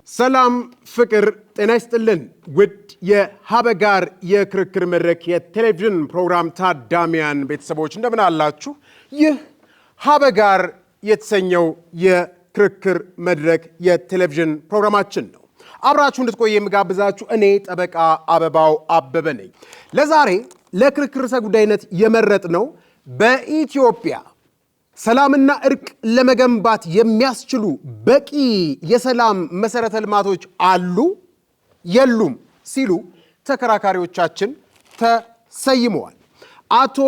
ሰላም ፍቅር ጤና ይስጥልን ውድ የሀበጋር የክርክር መድረክ የቴሌቪዥን ፕሮግራም ታዳሚያን ቤተሰቦች እንደምን አላችሁ? ይህ ሀበጋር የተሰኘው የክርክር መድረክ የቴሌቪዥን ፕሮግራማችን ነው። አብራችሁ እንድትቆዩ የምጋብዛችሁ እኔ ጠበቃ አበባው አበበ ነኝ። ለዛሬ ለክርክር ርዕሰ ጉዳይነት የመረጥነው በኢትዮጵያ ሰላምና እርቅ ለመገንባት የሚያስችሉ በቂ የሰላም መሰረተ ልማቶች አሉ የሉም ሲሉ ተከራካሪዎቻችን ተሰይመዋል። አቶ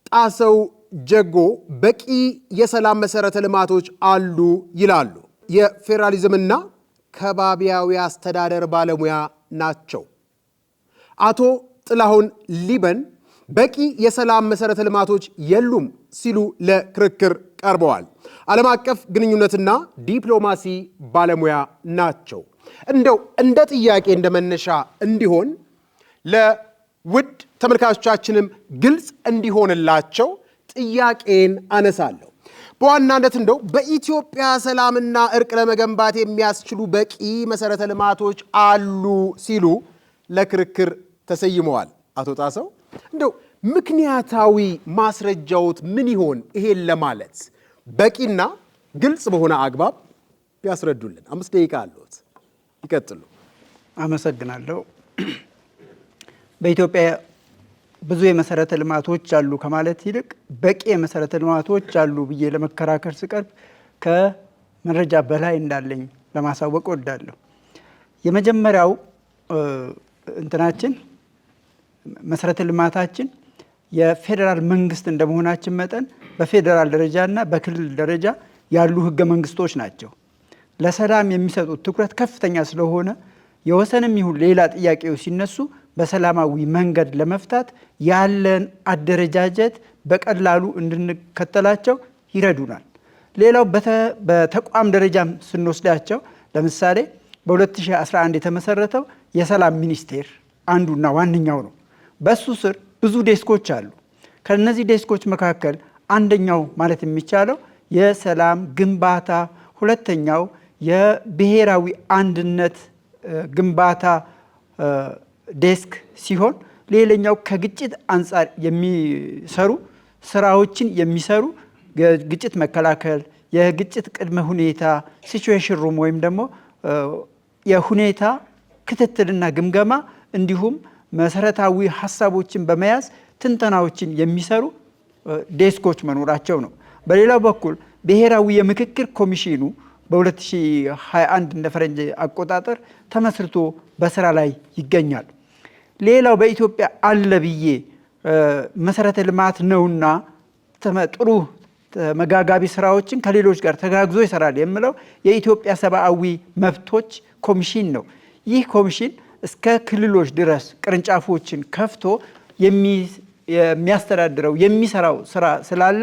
ጣሰው ጀጎ በቂ የሰላም መሰረተ ልማቶች አሉ ይላሉ። የፌዴራሊዝምና ከባቢያዊ አስተዳደር ባለሙያ ናቸው። አቶ ጥላሁን ሊበን በቂ የሰላም መሰረተ ልማቶች የሉም ሲሉ ለክርክር ቀርበዋል። ዓለም አቀፍ ግንኙነትና ዲፕሎማሲ ባለሙያ ናቸው። እንደው እንደ ጥያቄ እንደ መነሻ እንዲሆን ለውድ ተመልካቾቻችንም ግልጽ እንዲሆንላቸው ጥያቄን አነሳለሁ። በዋናነት እንደው በኢትዮጵያ ሰላምና እርቅ ለመገንባት የሚያስችሉ በቂ መሰረተ ልማቶች አሉ ሲሉ ለክርክር ተሰይመዋል። አቶ ጣሰው እንደው ምክንያታዊ ማስረጃዎት ምን ይሆን ይሄን ለማለት በቂና ግልጽ በሆነ አግባብ ቢያስረዱልን። 5 ደቂቃ አለዎት፣ ይቀጥሉ። አመሰግናለሁ። በኢትዮጵያ ብዙ የመሰረተ ልማቶች አሉ ከማለት ይልቅ በቂ የመሰረተ ልማቶች አሉ ብዬ ለመከራከር ስቀርብ ከመረጃ በላይ እንዳለኝ ለማሳወቅ እወዳለሁ። የመጀመሪያው እንትናችን መሰረተ ልማታችን የፌዴራል መንግስት እንደመሆናችን መጠን በፌዴራል ደረጃና በክልል ደረጃ ያሉ ህገ መንግስቶች ናቸው። ለሰላም የሚሰጡት ትኩረት ከፍተኛ ስለሆነ የወሰንም ይሁን ሌላ ጥያቄዎች ሲነሱ በሰላማዊ መንገድ ለመፍታት ያለን አደረጃጀት በቀላሉ እንድንከተላቸው ይረዱናል። ሌላው በተቋም ደረጃም ስንወስዳቸው ለምሳሌ በ2011 የተመሰረተው የሰላም ሚኒስቴር አንዱና ዋነኛው ነው። በሱ ስር ብዙ ዴስኮች አሉ። ከነዚህ ዴስኮች መካከል አንደኛው ማለት የሚቻለው የሰላም ግንባታ፣ ሁለተኛው የብሔራዊ አንድነት ግንባታ ዴስክ ሲሆን ሌላኛው ከግጭት አንጻር የሚሰሩ ስራዎችን የሚሰሩ ግጭት መከላከል፣ የግጭት ቅድመ ሁኔታ ሲቹዌሽን ሩም ወይም ደግሞ የሁኔታ ክትትልና ግምገማ እንዲሁም መሰረታዊ ሀሳቦችን በመያዝ ትንተናዎችን የሚሰሩ ዴስኮች መኖራቸው ነው። በሌላው በኩል ብሔራዊ የምክክር ኮሚሽኑ በ2021 እንደ ፈረንጅ አቆጣጠር ተመስርቶ በስራ ላይ ይገኛል። ሌላው በኢትዮጵያ አለ ብዬ መሰረተ ልማት ነውና ጥሩ መጋጋቢ ስራዎችን ከሌሎች ጋር ተጋግዞ ይሰራል የምለው የኢትዮጵያ ሰብአዊ መብቶች ኮሚሽን ነው። ይህ ኮሚሽን እስከ ክልሎች ድረስ ቅርንጫፎችን ከፍቶ የሚያስተዳድረው የሚሰራው ስራ ስላለ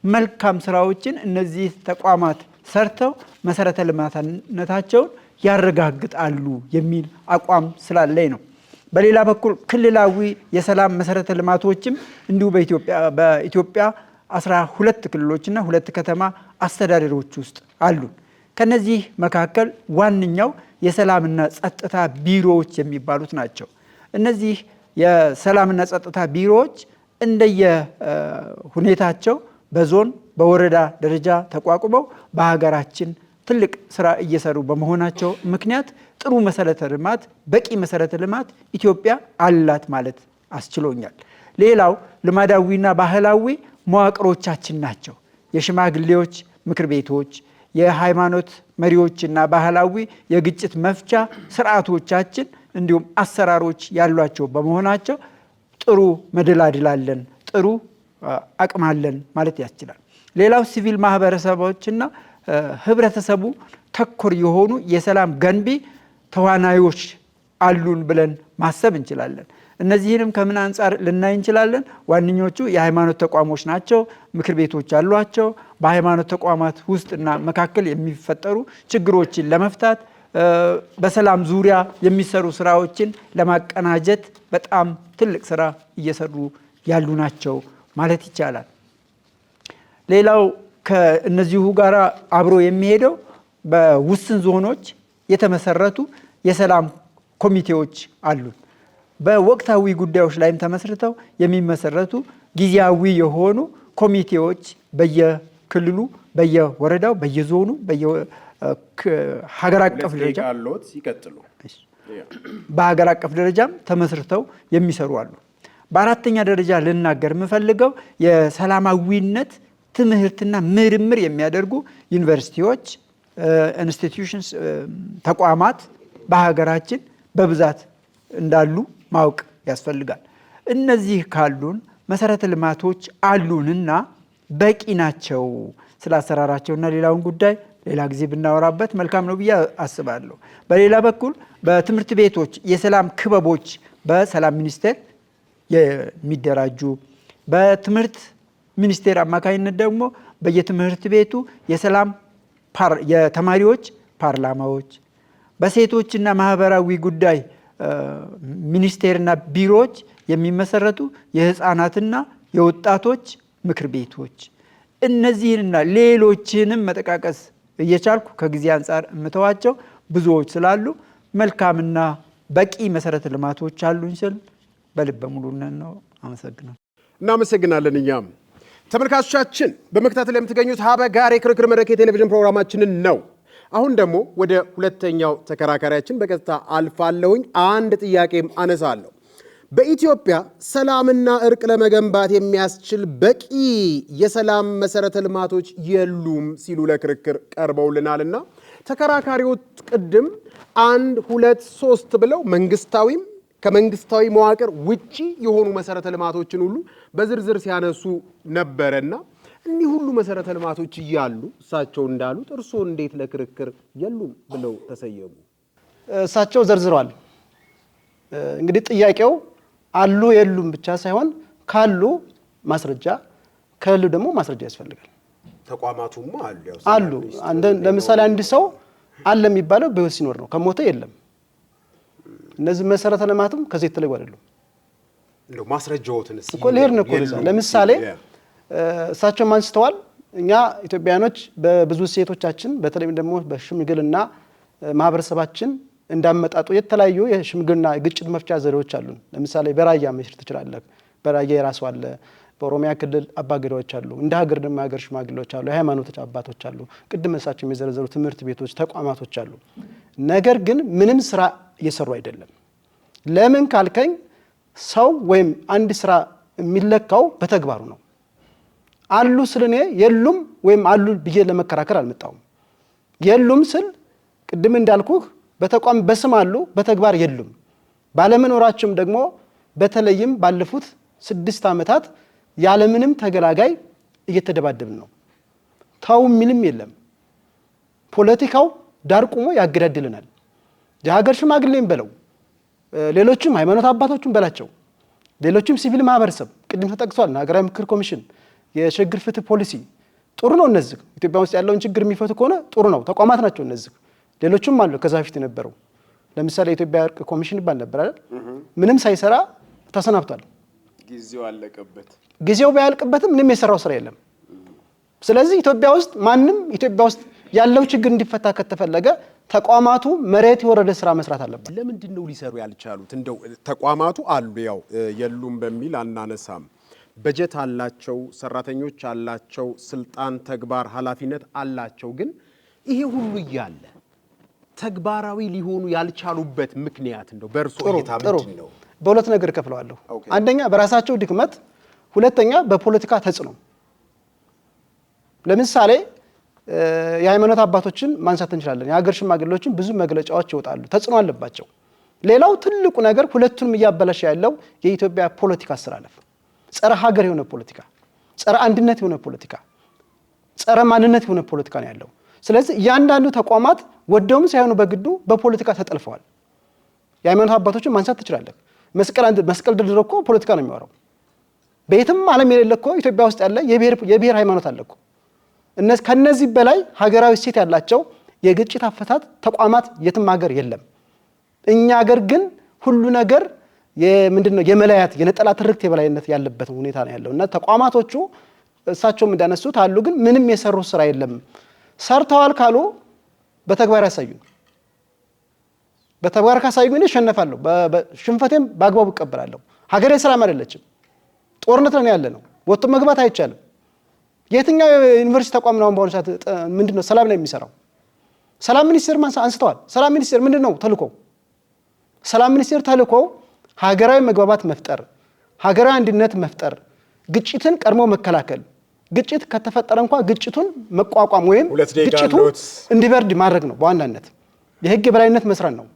መልካም ስራዎችን እነዚህ ተቋማት ሰርተው መሰረተ ልማትነታቸውን ያረጋግጣሉ የሚል አቋም ስላለኝ ነው። በሌላ በኩል ክልላዊ የሰላም መሰረተ ልማቶችም እንዲሁ በኢትዮጵያ 12 ክልሎችና 2 ከተማ አስተዳደሮች ውስጥ አሉ። ከነዚህ መካከል ዋነኛው የሰላምና ጸጥታ ቢሮዎች የሚባሉት ናቸው። እነዚህ የሰላምና ጸጥታ ቢሮዎች እንደየ ሁኔታቸው በዞን በወረዳ ደረጃ ተቋቁመው በሀገራችን ትልቅ ስራ እየሰሩ በመሆናቸው ምክንያት ጥሩ መሰረተ ልማት በቂ መሰረተ ልማት ኢትዮጵያ አላት ማለት አስችሎኛል። ሌላው ልማዳዊና ባህላዊ መዋቅሮቻችን ናቸው። የሽማግሌዎች ምክር ቤቶች፣ የሃይማኖት መሪዎችና ባህላዊ የግጭት መፍቻ ስርዓቶቻችን እንዲሁም አሰራሮች ያሏቸው በመሆናቸው ጥሩ መደላድል አለን፣ ጥሩ አቅም አለን ማለት ያስችላል። ሌላው ሲቪል ማህበረሰቦችና ህብረተሰቡ ተኮር የሆኑ የሰላም ገንቢ ተዋናዮች አሉን ብለን ማሰብ እንችላለን። እነዚህንም ከምን አንጻር ልናይ እንችላለን? ዋነኞቹ የሃይማኖት ተቋሞች ናቸው። ምክር ቤቶች አሏቸው። በሃይማኖት ተቋማት ውስጥና መካከል የሚፈጠሩ ችግሮችን ለመፍታት በሰላም ዙሪያ የሚሰሩ ስራዎችን ለማቀናጀት በጣም ትልቅ ስራ እየሰሩ ያሉ ናቸው ማለት ይቻላል። ሌላው ከእነዚሁ ጋር አብሮ የሚሄደው በውስን ዞኖች የተመሰረቱ የሰላም ኮሚቴዎች አሉን። በወቅታዊ ጉዳዮች ላይም ተመስርተው የሚመሰረቱ ጊዜያዊ የሆኑ ኮሚቴዎች በየክልሉ፣ በየወረዳው፣ በየዞኑ፣ በየሀገር አቀፍ ደረጃ በሀገር አቀፍ ደረጃም ተመስርተው የሚሰሩ አሉ። በአራተኛ ደረጃ ልናገር የምፈልገው የሰላማዊነት ትምህርትና ምርምር የሚያደርጉ ዩኒቨርሲቲዎች፣ ኢንስቲትዩሽንስ፣ ተቋማት በሀገራችን በብዛት እንዳሉ ማወቅ ያስፈልጋል። እነዚህ ካሉን መሰረተ ልማቶች አሉንና በቂ ናቸው። ስለ አሰራራቸውና ሌላውን ጉዳይ ሌላ ጊዜ ብናወራበት መልካም ነው ብዬ አስባለሁ። በሌላ በኩል በትምህርት ቤቶች የሰላም ክበቦች በሰላም ሚኒስቴር የሚደራጁ፣ በትምህርት ሚኒስቴር አማካኝነት ደግሞ በየትምህርት ቤቱ የሰላም የተማሪዎች ፓርላማዎች፣ በሴቶችና ማህበራዊ ጉዳይ ሚኒስቴርና ቢሮዎች የሚመሰረቱ የህፃናትና የወጣቶች ምክር ቤቶች፣ እነዚህንና ሌሎችንም መጠቃቀስ እየቻልኩ ከጊዜ አንጻር የምተዋቸው ብዙዎች ስላሉ መልካምና በቂ መሰረተ ልማቶች አሉኝ ስል በልበ ሙሉነት ነው። አመሰግናለሁ። እናመሰግናለን። እኛም ተመልካቾቻችን በመከታተል የምትገኙት ሀበጋር የክርክር መድረክ የቴሌቪዥን ፕሮግራማችንን ነው። አሁን ደግሞ ወደ ሁለተኛው ተከራካሪያችን በቀጥታ አልፋለሁኝ። አንድ ጥያቄም አነሳለሁ። በኢትዮጵያ ሰላምና እርቅ ለመገንባት የሚያስችል በቂ የሰላም መሰረተ ልማቶች የሉም ሲሉ ለክርክር ቀርበውልናልና ተከራካሪዎች ቅድም 1 2 3 ብለው መንግስታዊም ከመንግስታዊ መዋቅር ውጪ የሆኑ መሰረተ ልማቶችን ሁሉ በዝርዝር ሲያነሱ ነበረና እኒህ ሁሉ መሰረተ ልማቶች እያሉ እሳቸው እንዳሉት እርስዎ እንዴት ለክርክር የሉም ብለው ተሰየሙ? እሳቸው ዘርዝረዋል። እንግዲህ ጥያቄው አሉ የሉም ብቻ ሳይሆን ካሉ ማስረጃ፣ ከሌሉ ደግሞ ማስረጃ ያስፈልጋል። ተቋማቱም አሉ። ለምሳሌ አንድ ሰው አለ የሚባለው በህይወት ሲኖር ነው፣ ከሞተ የለም። እነዚህ መሰረተ ልማትም ከዚህ የተለዩ አይደሉም። እንደው ማስረጃዎትን እኮ ልሄድ ነው እኮ ለምሳሌ እሳቸው አንስተዋል። እኛ ኢትዮጵያኖች በብዙ ሴቶቻችን በተለይም ደግሞ በሽምግልና ማህበረሰባችን እንዳመጣጡ የተለያዩ የሽምግልና ግጭት መፍቻ ዘዴዎች አሉን። ለምሳሌ በራያ መሽር ትችላለህ። በራያ የራሱ አለ። በኦሮሚያ ክልል አባገዳዎች አሉ። እንደ ሀገር ደግሞ ሀገር ሽማግሌዎች አሉ። የሃይማኖት አባቶች አሉ። ቅድም እሳቸው የሚዘረዘሩ ትምህርት ቤቶች፣ ተቋማቶች አሉ። ነገር ግን ምንም ስራ እየሰሩ አይደለም። ለምን ካልከኝ ሰው ወይም አንድ ስራ የሚለካው በተግባሩ ነው። አሉ ስል እኔ የሉም ወይም አሉ ብዬ ለመከራከር አልመጣሁም። የሉም ስል ቅድም እንዳልኩህ በተቋም በስም አሉ፣ በተግባር የሉም። ባለመኖራቸውም ደግሞ በተለይም ባለፉት 6 ዓመታት ያለምንም ተገላጋይ እየተደባደብን ነው። ታው ምንም የለም። ፖለቲካው ዳር ቆሞ ያገዳድልናል። የሀገር ሽማግሌም በለው ሌሎችም ሃይማኖት አባቶችም በላቸው ሌሎችም ሲቪል ማህበረሰብ ቅድም ተጠቅሷል። ሀገራዊ ምክር ኮሚሽን፣ የሽግግር ፍትህ ፖሊሲ ጥሩ ነው። እነዚህ ኢትዮጵያ ውስጥ ያለውን ችግር የሚፈቱ ከሆነ ጥሩ ነው። ተቋማት ናቸው እነዚህ። ሌሎችም አሉ ከዛ በፊት የነበረው። ለምሳሌ የኢትዮጵያ እርቅ ኮሚሽን ይባል ነበር አይደል? ምንም ሳይሰራ ተሰናብቷል። ጊዜው አለቀበት። ጊዜው ባያልቅበትም ምንም የሰራው ስራ የለም። ስለዚህ ኢትዮጵያ ውስጥ ማንም ኢትዮጵያ ውስጥ ያለው ችግር እንዲፈታ ከተፈለገ ተቋማቱ መሬት የወረደ ስራ መስራት አለበት። ለምንድን ነው ሊሰሩ ያልቻሉት? እንደው ተቋማቱ አሉ፣ ያው የሉም በሚል አናነሳም። በጀት አላቸው፣ ሰራተኞች አላቸው፣ ስልጣን፣ ተግባር፣ ኃላፊነት አላቸው። ግን ይሄ ሁሉ እያለ ተግባራዊ ሊሆኑ ያልቻሉበት ምክንያት እንደው በእርሶ እይታ ምንድን ነው? በሁለት ነገር ከፍለዋለሁ። አንደኛ በራሳቸው ድክመት፣ ሁለተኛ በፖለቲካ ተጽዕኖ። ለምሳሌ የሃይማኖት አባቶችን ማንሳት እንችላለን። የሀገር ሽማግሌዎችን ብዙ መግለጫዎች ይወጣሉ፣ ተጽዕኖ አለባቸው። ሌላው ትልቁ ነገር ሁለቱንም እያበላሸ ያለው የኢትዮጵያ ፖለቲካ አስተላለፍ፣ ጸረ ሀገር የሆነ ፖለቲካ፣ ጸረ አንድነት የሆነ ፖለቲካ፣ ጸረ ማንነት የሆነ ፖለቲካ ነው ያለው። ስለዚህ እያንዳንዱ ተቋማት ወደውም ሳይሆኑ በግዱ በፖለቲካ ተጠልፈዋል። የሃይማኖት አባቶችን ማንሳት ትችላለህ። መስቀል ድርድር እኮ ፖለቲካ ነው የሚወራው። በየትም ዓለም የሌለ እኮ ኢትዮጵያ ውስጥ ያለ የብሔር ሃይማኖት አለ እኮ። ከነዚህ በላይ ሀገራዊ እሴት ያላቸው የግጭት አፈታት ተቋማት የትም ሀገር የለም። እኛ ሀገር ግን ሁሉ ነገር ምንድነው የመለያት የነጠላ ትርክት የበላይነት ያለበት ሁኔታ ነው ያለው እና ተቋማቶቹ እሳቸውም እንዳነሱት አሉ፣ ግን ምንም የሰሩ ስራ የለም። ሰርተዋል ካሉ በተግባር ያሳዩ። በተግባር ካሳዩኝ እኔ እሸነፋለሁ፣ ሽንፈቴም በአግባቡ እቀበላለሁ። ሀገሬ ሰላም አይደለችም፣ ጦርነት ላይ ያለ ነው። ወጥቶ መግባት አይቻልም። የትኛው ዩኒቨርሲቲ ተቋም ነው በአሁኑ ሰዓት ምንድነው ሰላም ላይ የሚሰራው? ሰላም ሚኒስቴር አንስተዋል። ሰላም ሚኒስቴር ምንድነው ተልእኮው? ሰላም ሚኒስቴር ተልእኮው ሀገራዊ መግባባት መፍጠር፣ ሀገራዊ አንድነት መፍጠር፣ ግጭትን ቀድሞ መከላከል፣ ግጭት ከተፈጠረ እንኳን ግጭቱን መቋቋም ወይም ግጭቱ እንዲበርድ ማድረግ ነው። በዋናነት የህግ የበላይነት መስራት ነው።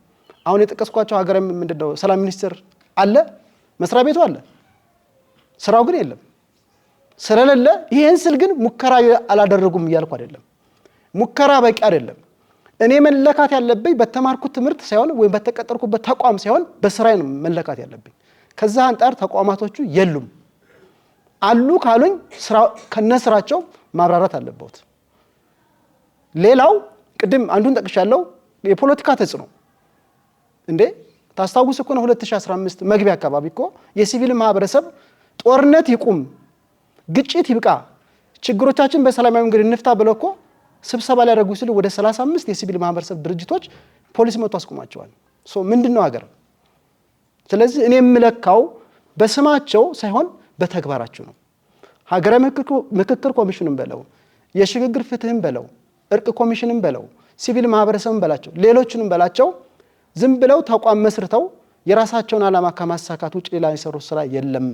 አሁን የጠቀስኳቸው ሀገራዊ ምንድነው ሰላም ሚኒስቴር አለ፣ መስሪያ ቤቱ አለ፣ ስራው ግን የለም። ስለሌለ ይሄን ስል ግን ሙከራ አላደረጉም እያልኩ አይደለም። ሙከራ በቂ አይደለም። እኔ መለካት ያለብኝ በተማርኩት ትምህርት ሳይሆን ወይም በተቀጠርኩበት ተቋም ሳይሆን በስራዬ ነው መለካት ያለብኝ። ከዛ አንጻር ተቋማቶቹ የሉም። አሉ ካሉኝ ከነስራቸው ማብራራት አለበት። ሌላው ቅድም አንዱን ጠቅሻለሁ፣ የፖለቲካ ተጽዕኖ እንዴ ታስታውስ እኮ ነው 2015 መግቢያ አካባቢ እኮ የሲቪል ማህበረሰብ ጦርነት ይቁም፣ ግጭት ይብቃ፣ ችግሮቻችን በሰላማዊ መንገድ እንፍታ ብለው እኮ ስብሰባ ላይ ያደረጉ ሲሉ ወደ 35 የሲቪል ማህበረሰብ ድርጅቶች ፖሊስ መጥቶ አስቆማቸዋል። ምንድነው ሀገር? ስለዚህ እኔ የምለካው በስማቸው ሳይሆን በተግባራቸው ነው። ሀገራዊ ምክክር ኮሚሽንም በለው፣ የሽግግር ፍትህም በለው፣ እርቅ ኮሚሽንም በለው፣ ሲቪል ማህበረሰብም በላቸው፣ ሌሎችንም በላቸው ዝም ብለው ተቋም መስርተው የራሳቸውን ዓላማ ከማሳካት ውጭ ሌላ የሰሩት ስራ የለም።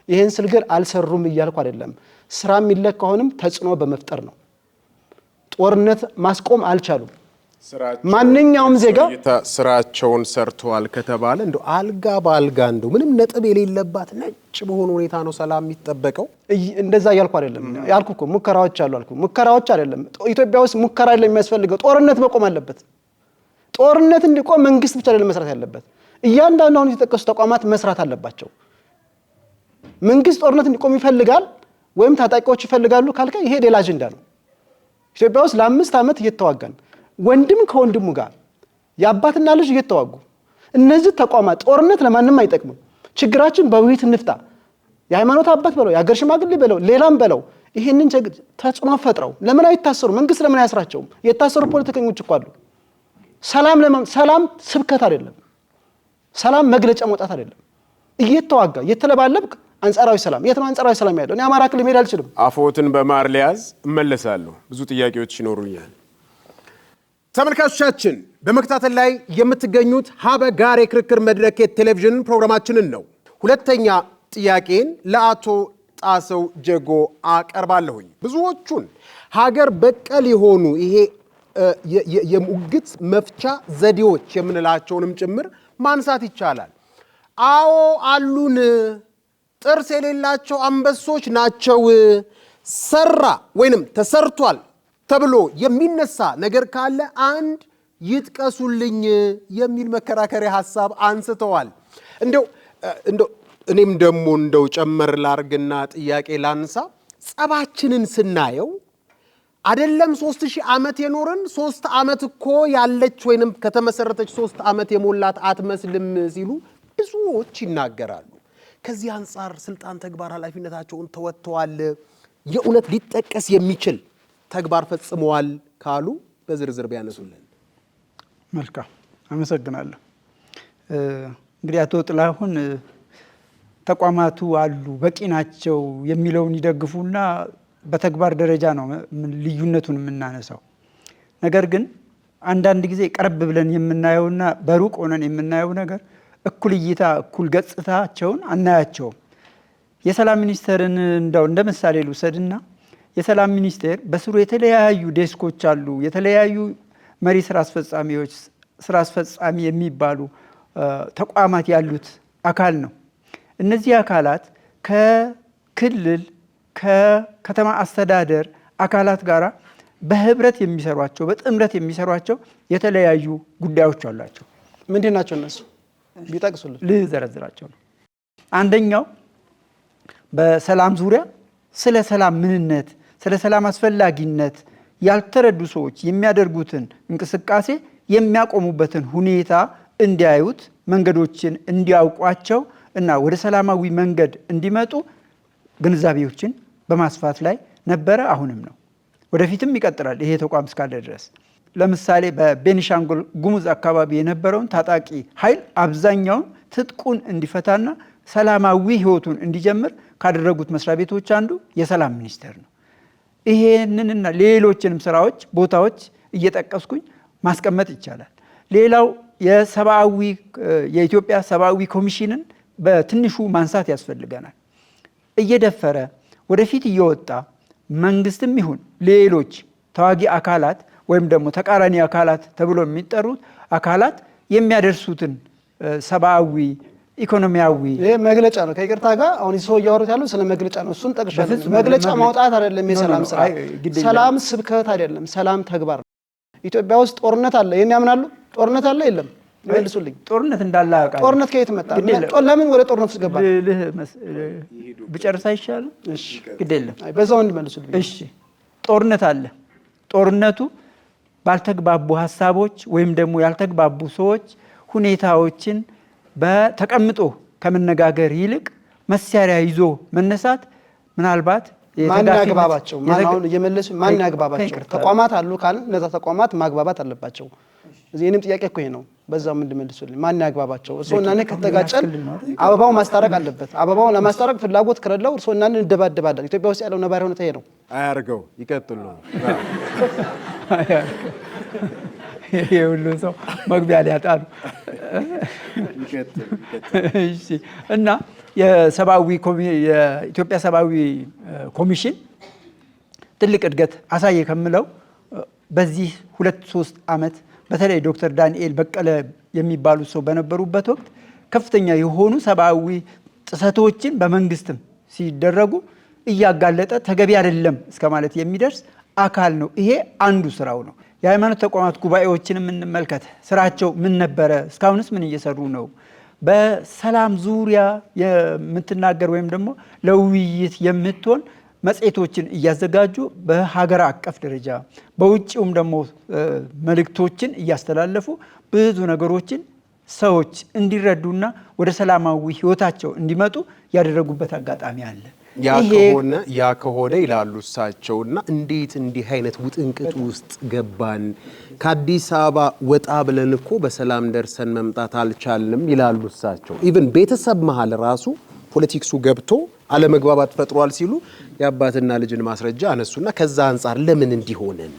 ይሄን ስል ግን አልሰሩም እያልኩ አይደለም። ስራ የሚለካውንም ተጽዕኖ በመፍጠር ነው። ጦርነት ማስቆም አልቻሉም። ማንኛውም ዜጋ ስራቸውን ሰርተዋል ከተባለ እንደው አልጋ በአልጋ እንደው ምንም ነጥብ የሌለባት ነጭ በሆነ ሁኔታ ነው ሰላም የሚጠበቀው። እንደዛ እያልኩ አይደለም። ያልኩ እኮ ሙከራዎች አሉ አልኩ። ሙከራዎች አይደለም። ኢትዮጵያ ውስጥ ሙከራ አይደለም የሚያስፈልገው፣ ጦርነት መቆም አለበት። ጦርነት እንዲቆም መንግስት ብቻ አይደለም መስራት ያለበት፣ እያንዳንዱ አሁን የተጠቀሱ ተቋማት መስራት አለባቸው። መንግስት ጦርነት እንዲቆም ይፈልጋል ወይም ታጣቂዎች ይፈልጋሉ ካልከ ይሄ ሌላ አጀንዳ ነው። ኢትዮጵያ ውስጥ ለ5 ዓመት እየተዋጋን ወንድም ከወንድሙ ጋር የአባትና ልጅ እየተዋጉ እነዚህ ተቋማት ጦርነት ለማንም አይጠቅምም። ችግራችን በውይይት እንፍታ፣ የሃይማኖት አባት በለው፣ የሀገር ሽማግሌ በለው፣ ሌላም በለው ይሄንን ተጽዕኖ ፈጥረው ለምን አይታሰሩ? መንግስት ለምን አያስራቸውም? የታሰሩ ፖለቲከኞች እኮ አሉ። ሰላም ስብከት አይደለም። ሰላም መግለጫ መውጣት አይደለም። እየተዋጋ እየተለባለብክ አንጻራዊ ሰላም የት ነው አንጻራዊ ሰላም ያለው? እኔ አማራ ክልል መሄድ አልችልም። አፎትን በማር ሊያዝ እመለሳለሁ። ብዙ ጥያቄዎች ይኖሩኛል። ተመልካቾቻችን በመከታተል ላይ የምትገኙት ሀበጋር የክርክር መድረክ የቴሌቪዥን ፕሮግራማችንን ነው። ሁለተኛ ጥያቄን ለአቶ ጣሰው ጀጎ አቀርባለሁኝ። ብዙዎቹን ሀገር በቀል የሆኑ ይሄ የሙግት መፍቻ ዘዴዎች የምንላቸውንም ጭምር ማንሳት ይቻላል። አዎ አሉን። ጥርስ የሌላቸው አንበሶች ናቸው። ሰራ ወይንም ተሰርቷል ተብሎ የሚነሳ ነገር ካለ አንድ ይጥቀሱልኝ የሚል መከራከሪያ ሐሳብ አንስተዋል። እንደው እኔም ደግሞ እንደው ጨመር ላርግና ጥያቄ ላንሳ። ጸባችንን ስናየው አይደለም 3000 ዓመት የኖርን 3 ዓመት እኮ ያለች ወይንም ከተመሰረተች 3 ዓመት የሞላት አትመስልም ሲሉ ብዙዎች ይናገራሉ። ከዚህ አንጻር ስልጣን፣ ተግባር፣ ኃላፊነታቸውን ተወጥተዋል፣ የእውነት ሊጠቀስ የሚችል ተግባር ፈጽመዋል ካሉ በዝርዝር ቢያነሱልን። መልካም አመሰግናለሁ። እንግዲህ አቶ ጥላሁን ተቋማቱ አሉ በቂ ናቸው የሚለውን ይደግፉና በተግባር ደረጃ ነው ልዩነቱን የምናነሳው። ነገር ግን አንዳንድ ጊዜ ቀረብ ብለን የምናየውና በሩቅ ሆነን የምናየው ነገር እኩል እይታ እኩል ገጽታቸውን አናያቸውም። የሰላም ሚኒስቴርን እንደው እንደ ምሳሌ ልውሰድና የሰላም ሚኒስቴር በስሩ የተለያዩ ዴስኮች አሉ። የተለያዩ መሪ ስራ አስፈጻሚዎች፣ ስራ አስፈጻሚ የሚባሉ ተቋማት ያሉት አካል ነው። እነዚህ አካላት ከክልል ከከተማ አስተዳደር አካላት ጋር በህብረት የሚሰሯቸው በጥምረት የሚሰሯቸው የተለያዩ ጉዳዮች አሏቸው። ምንድን ናቸው እነሱ? ቢጠቅሱልን ልዘረዝራቸው ነው። አንደኛው በሰላም ዙሪያ ስለ ሰላም ምንነት፣ ስለ ሰላም አስፈላጊነት ያልተረዱ ሰዎች የሚያደርጉትን እንቅስቃሴ የሚያቆሙበትን ሁኔታ እንዲያዩት፣ መንገዶችን እንዲያውቋቸው እና ወደ ሰላማዊ መንገድ እንዲመጡ ግንዛቤዎችን በማስፋት ላይ ነበረ። አሁንም ነው፣ ወደፊትም ይቀጥላል ይሄ ተቋም እስካለ ድረስ። ለምሳሌ በቤኒሻንጉል ጉሙዝ አካባቢ የነበረውን ታጣቂ ኃይል አብዛኛውን ትጥቁን እንዲፈታና ሰላማዊ ህይወቱን እንዲጀምር ካደረጉት መስሪያ ቤቶች አንዱ የሰላም ሚኒስቴር ነው። ይሄንንና ሌሎችንም ስራዎች ቦታዎች እየጠቀስኩኝ ማስቀመጥ ይቻላል። ሌላው የኢትዮጵያ ሰብአዊ ኮሚሽንን በትንሹ ማንሳት ያስፈልገናል። እየደፈረ ወደፊት እየወጣ መንግስትም ይሁን ሌሎች ተዋጊ አካላት ወይም ደግሞ ተቃራኒ አካላት ተብሎ የሚጠሩት አካላት የሚያደርሱትን ሰብአዊ ኢኮኖሚያዊ ይሄ መግለጫ ነው። ከይቅርታ ጋር አሁን ሰው እያወሩት ያለው ስለ መግለጫ ነው። እሱን ጠቅሻለሁ። መግለጫ ማውጣት አይደለም የሰላም ስራ። ሰላም ስብከት አይደለም፣ ሰላም ተግባር ነው። ኢትዮጵያ ውስጥ ጦርነት አለ። ይሄን ያምናሉ? ጦርነት አለ የለም? ይመልሱልኝ። ጦርነት እንዳለ አውቃለሁ። ጦርነት ከየት መጣ? ለምን ወደ ጦርነት ውስጥ ገባ? ብጨርስ አይሻልም? እሺ፣ ግድ የለም በዛው እንመልሱልኝ። እሺ፣ ጦርነት አለ። ጦርነቱ ባልተግባቡ ሀሳቦች ወይም ደግሞ ያልተግባቡ ሰዎች ሁኔታዎችን በተቀምጦ ከመነጋገር ይልቅ መሳሪያ ይዞ መነሳት ምናልባት ማን ያግባባቸው? ማን እየመለሱ ማን ያግባባቸው? ተቋማት አሉ ካለ እነዛ ተቋማት ማግባባት አለባቸው። እዚህንም ጥያቄ እኮ ይሄ ነው። በዛው ምን እንድመልሱልኝ ማን ያግባባቸው? እርሶና እኔ ከተጋጨን አበባው ማስታረቅ አለበት። አበባው ለማስታረቅ ፍላጎት ከሌለው እርሶና እኔ እንደባደባለን። ኢትዮጵያ ውስጥ ያለው ነባራዊ ሁኔታ ይሄ ነው። አያርገው ይቀጥሉ ነው። ይሄ ሁሉ ሰው መግቢያ ሊያጣሉ። እሺ። እና የኢትዮጵያ ሰብአዊ ኮሚሽን ትልቅ እድገት አሳየ ከምለው በዚህ 2-3 ዓመት በተለይ ዶክተር ዳንኤል በቀለ የሚባሉ ሰው በነበሩበት ወቅት ከፍተኛ የሆኑ ሰብአዊ ጥሰቶችን በመንግስትም ሲደረጉ እያጋለጠ ተገቢ አይደለም እስከ ማለት የሚደርስ አካል ነው። ይሄ አንዱ ስራው ነው። የሃይማኖት ተቋማት ጉባኤዎችን እንመልከት። ስራቸው ምን ነበረ? እስካሁንስ ምን እየሰሩ ነው? በሰላም ዙሪያ የምትናገር ወይም ደግሞ ለውይይት የምትሆን መጽሔቶችን እያዘጋጁ በሀገር አቀፍ ደረጃ በውጭውም ደግሞ መልእክቶችን እያስተላለፉ ብዙ ነገሮችን ሰዎች እንዲረዱና ወደ ሰላማዊ ህይወታቸው እንዲመጡ ያደረጉበት አጋጣሚ አለ። ያ ከሆነ ይላሉ እሳቸውና እንዴት እንዲህ አይነት ውጥንቅጥ ውስጥ ገባን? ከአዲስ አበባ ወጣ ብለን እኮ በሰላም ደርሰን መምጣት አልቻልንም ይላሉ እሳቸው። ኢቭን ቤተሰብ መሀል ራሱ ፖለቲክሱ ገብቶ አለመግባባት ፈጥሯል ሲሉ የአባትና ልጅን ማስረጃ አነሱና ከዛ አንጻር ለምን እንዲሆነን?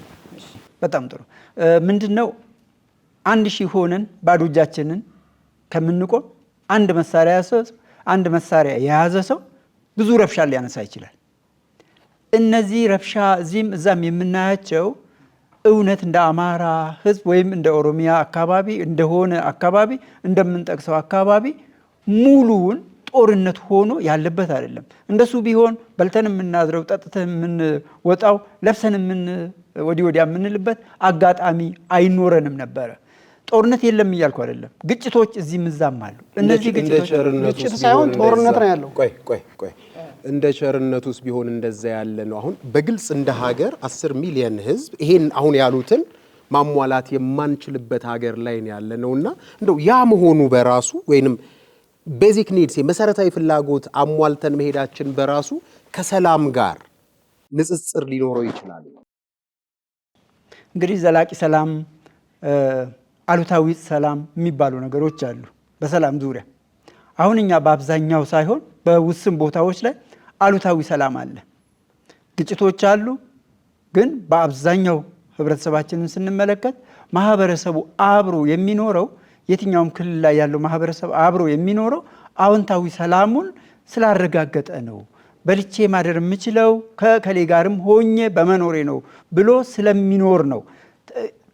በጣም ጥሩ። ምንድነው 1000 ሆነን ባዶ እጃችንን ከምንቆም አንድ መሳሪያ የያዘ ሰው ብዙ ረብሻ ሊያነሳ ይችላል። እነዚህ ረብሻ እዚህም እዛም የምናያቸው እውነት እንደ አማራ ህዝብ ወይም እንደ ኦሮሚያ አካባቢ እንደሆነ አካባቢ እንደምንጠቅሰው አካባቢ ሙሉውን ጦርነት ሆኖ ያለበት አይደለም። እንደሱ ቢሆን በልተን የምናድረው ጠጥተን የምንወጣው ለብሰን ወዲያ የምንልበት አጋጣሚ አይኖረንም ነበረ። ጦርነት የለም እያልኩ አይደለም። ግጭቶች እዚህም እዛም አሉ። እነዚህ ግጭት ሳይሆን ጦርነት ነው ያለው። ቆይ እንደ ቸርነቱስ ቢሆን እንደዛ ያለ ነው። አሁን በግልጽ እንደ ሀገር 10 ሚሊዮን ህዝብ ይሄን አሁን ያሉትን ማሟላት የማንችልበት ሀገር ላይ ያለ ነውና እንደው ያ መሆኑ በራሱ ወይንም ቤዚክ ኒድስ የመሰረታዊ ፍላጎት አሟልተን መሄዳችን በራሱ ከሰላም ጋር ንጽጽር ሊኖረው ይችላል። እንግዲህ ዘላቂ ሰላም፣ አሉታዊ ሰላም የሚባሉ ነገሮች አሉ በሰላም ዙሪያ። አሁን እኛ በአብዛኛው ሳይሆን በውስን ቦታዎች ላይ አሉታዊ ሰላም አለ። ግጭቶች አሉ። ግን በአብዛኛው ህብረተሰባችንን ስንመለከት ማህበረሰቡ አብሮ የሚኖረው የትኛውም ክልል ላይ ያለው ማህበረሰብ አብሮ የሚኖረው አዎንታዊ ሰላሙን ስላረጋገጠ ነው። በልቼ ማደር የምችለው ከከሌ ጋርም ሆኜ በመኖሬ ነው ብሎ ስለሚኖር ነው።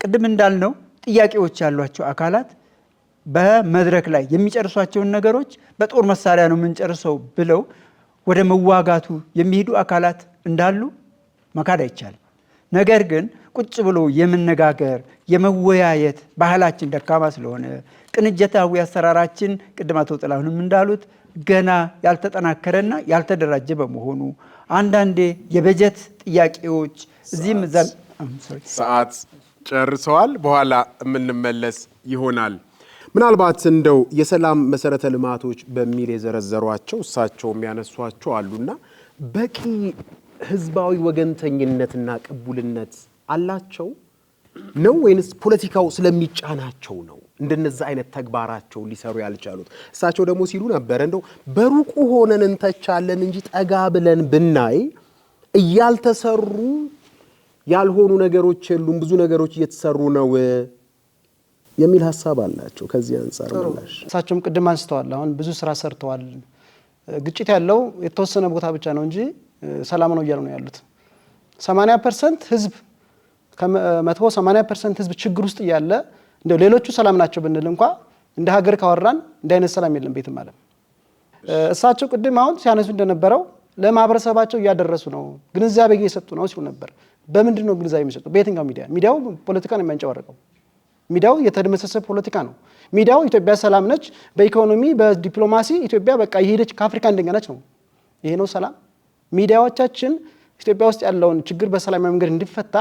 ቅድም እንዳልነው ጥያቄዎች ያሏቸው አካላት በመድረክ ላይ የሚጨርሷቸውን ነገሮች በጦር መሳሪያ ነው የምንጨርሰው ብለው ወደ መዋጋቱ የሚሄዱ አካላት እንዳሉ መካድ አይቻልም። ነገር ግን ቁጭ ብሎ የመነጋገር የመወያየት ባህላችን ደካማ ስለሆነ ቅንጅታዊ አሰራራችን ቅድም አቶ ጥላሁንም እንዳሉት ገና ያልተጠናከረና ያልተደራጀ በመሆኑ አንዳንዴ የበጀት ጥያቄዎች እዚህም እዛም ሰዓት ጨርሰዋል። በኋላ የምንመለስ ይሆናል። ምናልባት እንደው የሰላም መሰረተ ልማቶች በሚል የዘረዘሯቸው እሳቸው የሚያነሷቸው አሉና በቂ ህዝባዊ ወገንተኝነትና ቅቡልነት አላቸው? ነው ወይንስ ፖለቲካው ስለሚጫናቸው ነው እንደነዛ አይነት ተግባራቸው ሊሰሩ ያልቻሉት? እሳቸው ደግሞ ሲሉ ነበር እንደው በሩቁ ሆነን እንተቻለን እንጂ ጠጋ ብለን ብናይ እያልተሰሩ ያልሆኑ ነገሮች የሉም፣ ብዙ ነገሮች እየተሰሩ ነው የሚል ሐሳብ አላቸው። ከዚህ አንፃር ምላሽ እሳቸውም ቅድም አንስተዋል። አሁን ብዙ ስራ ሰርተዋል። ግጭት ያለው የተወሰነ ቦታ ብቻ ነው እንጂ ሰላም ነው እያሉ ነው ያሉት። 80% ህዝብ ከመቶ 80% ህዝብ ችግር ውስጥ እያለ እንደው ሌሎቹ ሰላም ናቸው ብንል እንኳን እንደ ሀገር ካወራን እንደ አይነት ሰላም የለም ቤትም አለ። እሳቸው ቅድም አሁን ሲያነሱ እንደነበረው ለማህበረሰባቸው እያደረሱ ነው፣ ግንዛቤ እየሰጡ ነው ሲሉ ነበር። በምንድን ነው ግንዛቤ የሚሰጡ? በየትኛው ሚዲያ? ሚዲያው ፖለቲካ ነው የሚያንጨዋርቀው። ሚዲያው የተደመሰሰ ፖለቲካ ነው። ሚዲያው ኢትዮጵያ ሰላም ነች፣ በኢኮኖሚ በዲፕሎማሲ ኢትዮጵያ በቃ የሄደች ከአፍሪካ አንደኛ ነች ነው። ይሄ ነው ሰላም? ሚዲያዎቻችን ኢትዮጵያ ውስጥ ያለውን ችግር በሰላማዊ መንገድ እንዲፈታ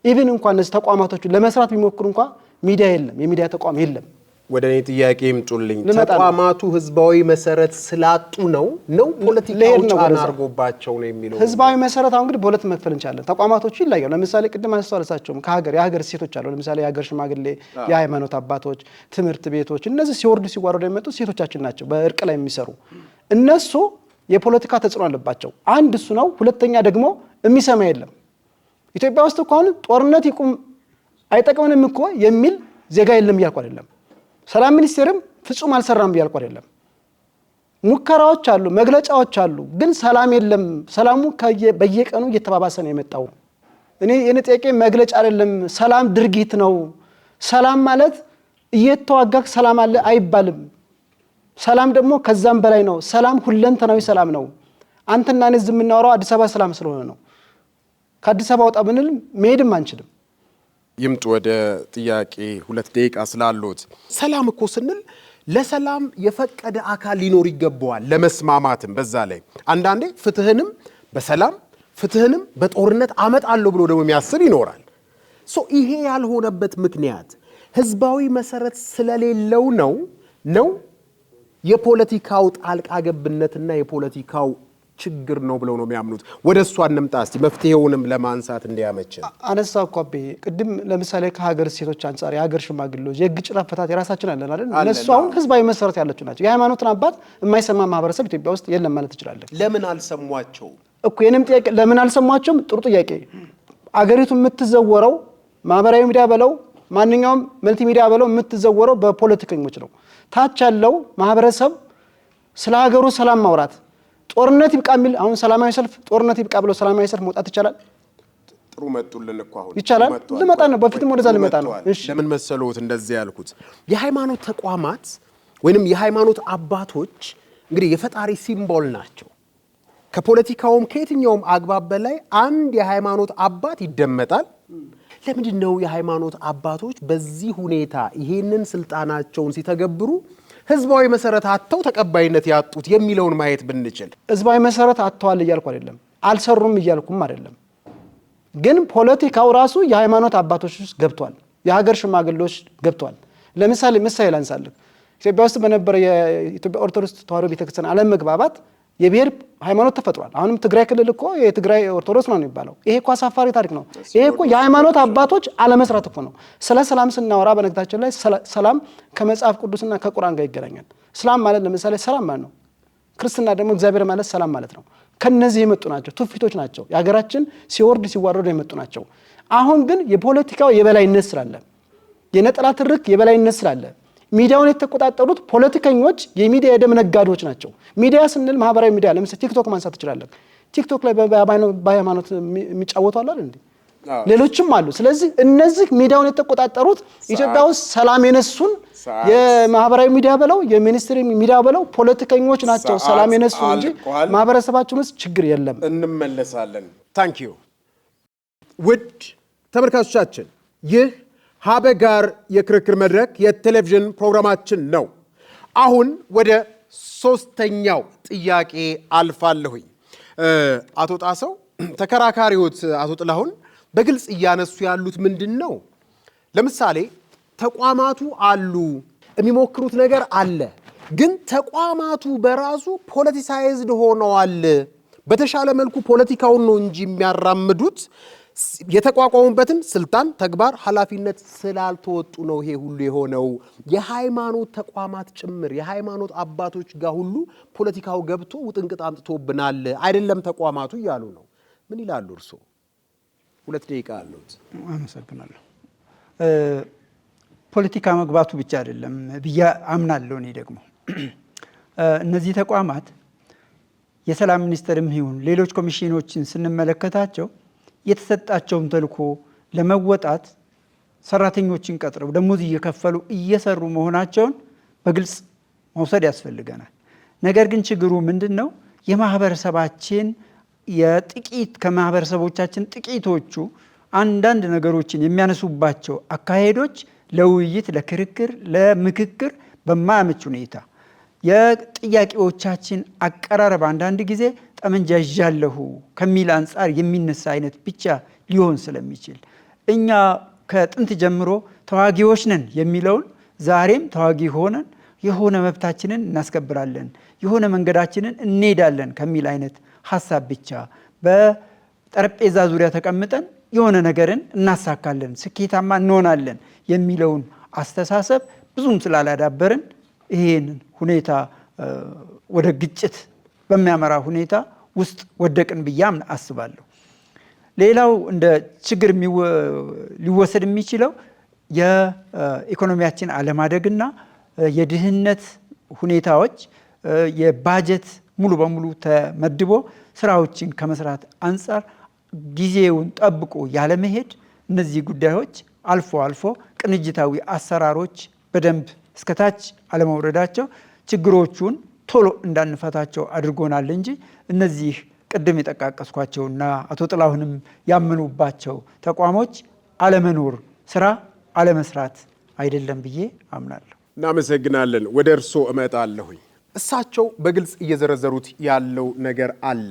ኢቭን እንኳን እነዚህ ተቋማቶቹ ለመስራት ቢሞክሩ እንኳን ሚዲያ የለም፣ የሚዲያ ተቋም የለም። ወደ እኔ ጥያቄ ይምጡልኝ። ተቋማቱ ህዝባዊ መሰረት ስላጡ ነው ፖለቲካው ጫና አድርጎባቸው ነው የሚለው? ህዝባዊ መሰረት አሁን እንግዲህ በሁለት መክፈል እንችላለን። ተቋማቶቹ ይለያሉ። ለምሳሌ ቅድም አንስተዋል እሳቸውም የሀገር ሴቶች አሉ። ለምሳሌ የሀገር ሽማግሌ፣ የሃይማኖት አባቶች፣ ትምህርት ቤቶች፣ እነዚህ ሲወርዱ ሲዋረዱ የመጡት ሴቶቻችን ናቸው፣ በእርቅ ላይ የሚሰሩ እነሱ የፖለቲካ ተጽዕኖ አለባቸው። አንድ እሱ ነው። ሁለተኛ ደግሞ የሚሰማ የለም። ኢትዮጵያ ውስጥ እኮ አሁን ጦርነት ይቁም አይጠቅመንም እኮ የሚል ዜጋ የለም እያልኩ አይደለም። ሰላም ሚኒስቴርም ፍጹም አልሰራም እያልኩ አይደለም። ሙከራዎች አሉ፣ መግለጫዎች አሉ፣ ግን ሰላም የለም። ሰላሙ በየቀኑ እየተባባሰ ነው የመጣው። የኔ ጥያቄ መግለጫ አይደለም፣ ሰላም ድርጊት ነው። ሰላም ማለት እየተዋጋክ ሰላም አለ አይባልም። ሰላም ደግሞ ከዛም በላይ ነው። ሰላም ሁለንተናዊ ሰላም ነው። አንተና እኔ እዚህ የምናወራው አዲስ አበባ ሰላም ስለሆነ ነው። ከአዲስ አበባ ወጣ ብንል መሄድም አንችልም። ይምጡ ወደ ጥያቄ 2 ደቂቃ ስላሉት። ሰላም እኮ ስንል ለሰላም የፈቀደ አካል ሊኖር ይገባዋል፣ ለመስማማትም። በዛ ላይ አንዳንዴ ፍትህንም በሰላም ፍትህንም በጦርነት አመጣለሁ ብሎ ደግሞ የሚያስብ ይኖራል። ይሄ ያልሆነበት ምክንያት ህዝባዊ መሰረት ስለሌለው ነው የፖለቲካው ጣልቃ ገብነትና የፖለቲካው ችግር ነው ብለው ነው የሚያምኑት? ወደ እሷ እንምጣ እስቲ፣ መፍትሄውንም ለማንሳት እንዲያመችን። አነሳ እኮ ቅድም ለምሳሌ ከሀገር ሴቶች አንፃር የሀገር ሽማግሌዎች የግጭት አፈታት የራሳችን አለን አይደል? እነሱ አሁን ህዝባዊ መሰረት ያላቸው ናቸው። የሃይማኖትን አባት የማይሰማ ማህበረሰብ ኢትዮጵያ ውስጥ የለም ማለት ትችላለን። ለምን አልሰሟቸው እኮ? የኔም ጥያቄ ለምን አልሰሟቸውም? ጥሩ ጥያቄ። አገሪቱ የምትዘወረው ማህበራዊ ሚዲያ በለው ማንኛውም መልቲ ሚዲያ በለው የምትዘወረው በፖለቲከኞች ነው። ታች ያለው ማህበረሰብ ስለ ሀገሩ ሰላም ማውራት ጦርነት ይብቃ የሚል አሁን ሰላማዊ ሰልፍ ጦርነት ይብቃ ብሎ ሰላማዊ ሰልፍ መውጣት ይቻላል? ጥሩ መጡልን እኮ አሁን ይቻላል። ልመጣ ነው፣ በፊትም ወደዛ ልመጣ ነው። እሺ ለምን መሰሎት እንደዚህ ያልኩት? የሃይማኖት ተቋማት ወይንም የሃይማኖት አባቶች እንግዲህ የፈጣሪ ሲምቦል ናቸው። ከፖለቲካውም ከየትኛውም አግባብ በላይ አንድ የሃይማኖት አባት ይደመጣል። ለምንድን ነው የሃይማኖት አባቶች በዚህ ሁኔታ ይሄንን ስልጣናቸውን ሲተገብሩ ህዝባዊ መሰረት አጥተው ተቀባይነት ያጡት የሚለውን ማየት ብንችል? ህዝባዊ መሰረት አጥተዋል እያልኩ አይደለም፣ አልሰሩም እያልኩም አይደለም። ግን ፖለቲካው ራሱ የሃይማኖት አባቶች ውስጥ ገብቷል፣ የሀገር ሽማግሌዎች ገብቷል። ለምሳሌ ምሳሌ ላንሳልህ። ኢትዮጵያ ውስጥ በነበረ የኢትዮጵያ ኦርቶዶክስ ተዋሕዶ ቤተክርስቲያን አለመግባባት የብሔር ሃይማኖት ተፈጥሯል። አሁንም ትግራይ ክልል እኮ የትግራይ ኦርቶዶክስ ነው የሚባለው። ይሄ እኮ አሳፋሪ ታሪክ ነው። ይሄ እኮ የሃይማኖት አባቶች አለመስራት እኮ ነው። ስለ ሰላም ስናወራ በነገራችን ላይ ሰላም ከመጽሐፍ ቅዱስና ከቁርአን ጋር ይገናኛል። ሰላም ማለት ለምሳሌ ሰላም ማለት ነው። ክርስትና ደግሞ እግዚአብሔር ማለት ሰላም ማለት ነው። ከነዚህ የመጡ ናቸው፣ ትውፊቶች ናቸው። የሀገራችን ሲወርድ ሲዋረዱ የመጡ ናቸው። አሁን ግን የፖለቲካው የበላይነት ስላለ፣ የነጠላ ትርክ የበላይነት ስላለ ሚዲያውን የተቆጣጠሩት ፖለቲከኞች የሚዲያ የደም ነጋዴዎች ናቸው። ሚዲያ ስንል ማህበራዊ ሚዲያ ለምሳሌ ቲክቶክ ማንሳት ትችላለን። ቲክቶክ ላይ በሃይማኖት የሚጫወቱ አሉ አይደል? ሌሎችም አሉ። ስለዚህ እነዚህ ሚዲያውን የተቆጣጠሩት ኢትዮጵያ ውስጥ ሰላም የነሱን የማህበራዊ ሚዲያ በለው የሚኒስትሪ ሚዲያ በለው ፖለቲከኞች ናቸው ሰላም የነሱን እንጂ ማህበረሰባችን ውስጥ ችግር የለም። እንመለሳለን። ታንክ ዩ ውድ ተመልካቾቻችን፣ ይህ ሀበጋር የክርክር መድረክ የቴሌቪዥን ፕሮግራማችን ነው። አሁን ወደ 3ኛው ጥያቄ አልፋለሁኝ። አቶ ጣሰው ተከራካሪዎት አቶ ጥላሁን በግልጽ እያነሱ ያሉት ምንድን ነው? ለምሳሌ ተቋማቱ አሉ፣ የሚሞክሩት ነገር አለ፣ ግን ተቋማቱ በራሱ ፖለቲሳይዝድ ሆነዋል። በተሻለ መልኩ ፖለቲካውን ነው እንጂ የሚያራምዱት የተቋቋሙበትን ስልጣን፣ ተግባር፣ ኃላፊነት ስላልተወጡ ነው ይሄ ሁሉ የሆነው። የሃይማኖት ተቋማት ጭምር የሃይማኖት አባቶች ጋር ሁሉ ፖለቲካው ገብቶ ውጥንቅጥ አምጥቶብናል አይደለም ተቋማቱ እያሉ ነው። ምን ይላሉ እርሶ? 2 ደቂቃ አሉት። አመሰግናለሁ። ፖለቲካ መግባቱ ብቻ አይደለም ብዬ አምናለሁ። እኔ ደግሞ እነዚህ ተቋማት የሰላም ሚኒስቴርም ይሁን ሌሎች ኮሚሽኖችን ስንመለከታቸው የተሰጣቸውን ተልዕኮ ለመወጣት ሰራተኞችን ቀጥረው ደሞዝ እየከፈሉ እየሰሩ መሆናቸውን በግልጽ መውሰድ ያስፈልገናል። ነገር ግን ችግሩ ምንድን ነው? የማህበረሰባችን ከማህበረሰቦቻችን ጥቂቶቹ አንዳንድ ነገሮችን የሚያነሱባቸው አካሄዶች ለውይይት፣ ለክርክር፣ ለምክክር በማያመች ሁኔታ የጥያቄዎቻችን አቀራረብ አንዳንድ ጊዜ ጠመንጃ ይዣለሁ ከሚል አንጻር የሚነሳ አይነት ብቻ ሊሆን ስለሚችል እኛ ከጥንት ጀምሮ ተዋጊዎች ነን የሚለውን ዛሬም ተዋጊ ሆነን የሆነ መብታችንን እናስከብራለን፣ የሆነ መንገዳችንን እንሄዳለን ከሚል አይነት ሀሳብ ብቻ በጠረጴዛ ዙሪያ ተቀምጠን የሆነ ነገርን እናሳካለን፣ ስኬታማ እንሆናለን የሚለውን አስተሳሰብ ብዙም ስላላዳበርን ይሄን ሁኔታ ወደ ግጭት በሚያመራ ሁኔታ ውስጥ ወደቅን ብዬ አስባለሁ። ሌላው እንደ ችግር ሊወሰድ የሚችለው የኢኮኖሚያችን አለማደግና የድህነት ሁኔታዎች የባጀት ሙሉ በሙሉ ተመድቦ ስራዎችን ከመስራት አንጻር ጊዜውን ጠብቆ ያለመሄድ፣ እነዚህ ጉዳዮች አልፎ አልፎ ቅንጅታዊ አሰራሮች በደንብ እስከታች አለመውረዳቸው ችግሮቹን ቶሎ እንዳንፈታቸው አድርጎናል እንጂ እነዚህ ቅድም የጠቃቀስኳቸውና አቶ ጥላሁንም ያመኑባቸው ተቋሞች አለመኖር፣ ስራ አለመስራት አይደለም ብዬ አምናለሁ። እናመሰግናለን። ወደ እርሶ እመጣለሁኝ። እሳቸው በግልጽ እየዘረዘሩት ያለው ነገር አለ።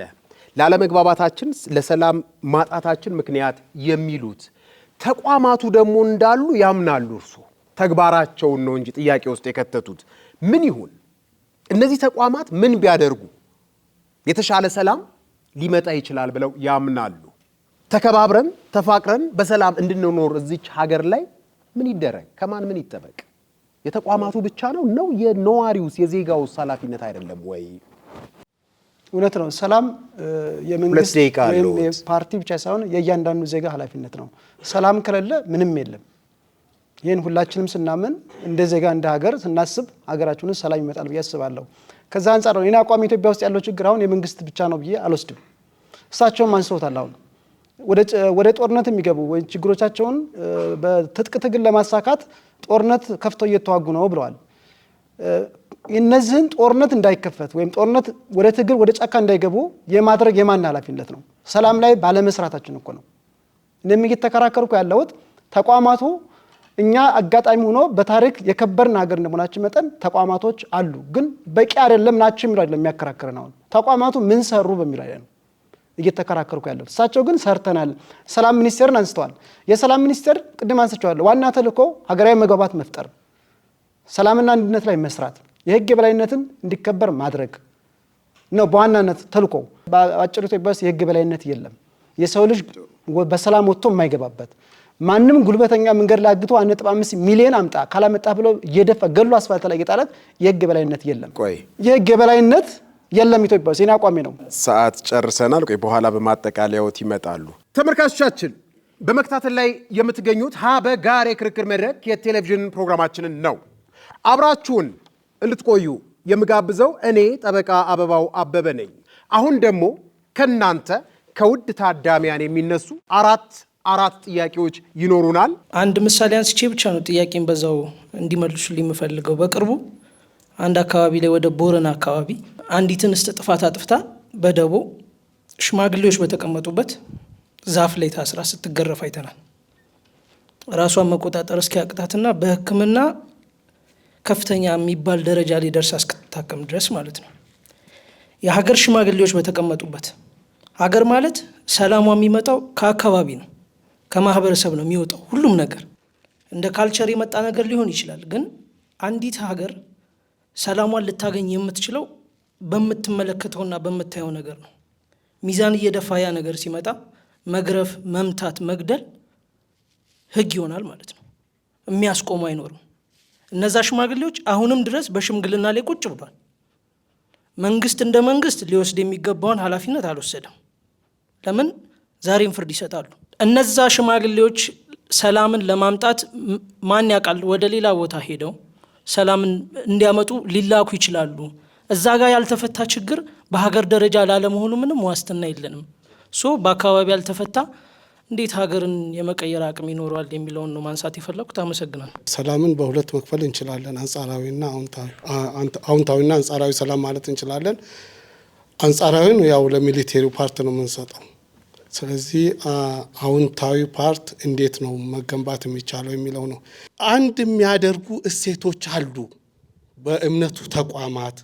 ላለመግባባታችን፣ ለሰላም ማጣታችን ምክንያት የሚሉት ተቋማቱ ደግሞ እንዳሉ ያምናሉ። እርሶ ተግባራቸውን ነው እንጂ ጥያቄ ውስጥ የከተቱት ምን ይሁን? እነዚህ ተቋማት ምን ቢያደርጉ የተሻለ ሰላም ሊመጣ ይችላል ብለው ያምናሉ? ተከባብረን ተፋቅረን በሰላም እንድንኖር እዚች ሀገር ላይ ምን ይደረግ? ከማን ምን ይጠበቅ? የተቋማቱ ብቻ ነው የነዋሪውስ የዜጋውስ ኃላፊነት አይደለም ወይ? እውነት ነው። ሰላም የመንግስት ወይም የፓርቲ ብቻ ሳይሆን የእያንዳንዱ ዜጋ ኃላፊነት ነው። ሰላም ከሌለ ምንም የለም። ይህን ሁላችንም ስናምን እንደ ዜጋ እንደ ሀገር ስናስብ ሀገራችንን ሰላም ይመጣል ብዬ አስባለሁ። ከዛ አንጻር ነው የኔ አቋም ኢትዮጵያ ውስጥ ያለው ችግር አሁን የመንግስት ብቻ ነው ብዬ አልወስድም። እሳቸውም አንስተውታል። አሁን ወደ ጦርነት የሚገቡ ወይ ችግሮቻቸውን በትጥቅ ትግል ለማሳካት ጦርነት ከፍተው እየተዋጉ ነው ብለዋል። እነዚህን ጦርነት እንዳይከፈት ወይም ጦርነት ወደ ትግል ወደ ጫካ እንዳይገቡ የማድረግ የማን ኃላፊነት ነው? ሰላም ላይ ባለመስራታችን እኮ ነው። እኔም እየተከራከርኩ ያለሁት ተቋማቱ እኛ አጋጣሚ ሆኖ በታሪክ የከበርን ሀገር እንደመሆናችን መጠን ተቋማቶች አሉ፣ ግን በቂ አይደለም ናቸው የሚለው አይደለም የሚያከራክረን። አሁን ተቋማቱ ምን ሰሩ በሚለው አይደለም እየተከራከርኩ ያለሁት። እሳቸው ግን ሰርተናል። ሰላም ሚኒስቴርን አንስተዋል። የሰላም ሚኒስቴር ቅድም አንስቼዋለሁ። ዋና ተልዕኮ ሀገራዊ መግባባት መፍጠር፣ ሰላምና አንድነት ላይ መስራት፣ የህግ የበላይነትን እንዲከበር ማድረግ ነው በዋናነት ተልዕኮ። በአጭሩ ኢትዮጵያ ውስጥ የህግ የበላይነት የለም። የሰው ልጅ በሰላም ወጥቶ የማይገባበት ማንም ጉልበተኛ መንገድ ላይ አግቶ 1.5 ሚሊዮን አምጣ ካላመጣ ብሎ እየደፈ ገሎ አስፋልት ላይ የጣላት የህግ የበላይነት የለም። የህግ የበላይነት የለም ኢትዮጵያ ውስጥ። የኔ አቋሜ ነው። ሰዓት ጨርሰናል። በኋላ በማጠቃለያዎት ይመጣሉ። ተመልካቾቻችን በመከታተል ላይ የምትገኙት ሀበጋር የክርክር መድረክ የቴሌቪዥን ፕሮግራማችንን ነው። አብራችሁን እንድትቆዩ የምጋብዘው እኔ ጠበቃ አበባው አበበ ነኝ። አሁን ደግሞ ከናንተ ከውድ ታዳሚያን የሚነሱ አራት ጥያቄዎች ይኖሩናል። አንድ ምሳሌ አንስቼ ብቻ ነው ጥያቄን በዛው እንዲመልሱልኝ የምፈልገው። በቅርቡ አንድ አካባቢ ላይ ወደ ቦረና አካባቢ አንዲትን እንስት ጥፋት አጥፍታ በደቦ ሽማግሌዎች በተቀመጡበት ዛፍ ላይ ታስራ ስትገረፍ አይተናል። ራሷን መቆጣጠር እስኪያቅታትና በሕክምና ከፍተኛ የሚባል ደረጃ ላይ ደርሳ እስክትታከም ድረስ ማለት ነው። የሀገር ሽማግሌዎች በተቀመጡበት ሀገር ማለት ሰላሟ የሚመጣው ከአካባቢ ነው፣ ከማህበረሰብ ነው የሚወጣው። ሁሉም ነገር እንደ ካልቸር የመጣ ነገር ሊሆን ይችላል። ግን አንዲት ሀገር ሰላሟን ልታገኝ የምትችለው በምትመለከተውና በምታየው ነገር ነው። ሚዛን እየደፋ ያ ነገር ሲመጣ መግረፍ፣ መምታት፣ መግደል ህግ ይሆናል ማለት ነው። የሚያስቆሙ አይኖርም። እነዛ ሽማግሌዎች አሁንም ድረስ በሽምግልና ላይ ቁጭ ብሏል። መንግስት እንደ መንግስት ሊወስድ የሚገባውን ኃላፊነት አልወሰደም። ለምን? ዛሬም ፍርድ ይሰጣሉ። እነዛ ሽማግሌዎች ሰላምን ለማምጣት ማን ያውቃል፣ ወደ ሌላ ቦታ ሄደው ሰላምን እንዲያመጡ ሊላኩ ይችላሉ። እዛ ጋር ያልተፈታ ችግር በሀገር ደረጃ ላለመሆኑ ምንም ዋስትና የለንም። በአካባቢ ያልተፈታ እንዴት ሀገርን የመቀየር አቅም ይኖረዋል የሚለውን ነው ማንሳት የፈለኩት። አመሰግናለሁ። ሰላምን በሁለት መክፈል እንችላለን። አዎንታዊና አንጻራዊ ሰላም ማለት እንችላለን። አንጻራዊን ያው ለሚሊቴሪው ፓርት ነው የምንሰጠው። ስለዚህ አዎንታዊ ፓርት እንዴት ነው መገንባት የሚቻለው የሚለው ነው። አንድ የሚያደርጉ እሴቶች አሉ በእምነቱ ተቋማት፣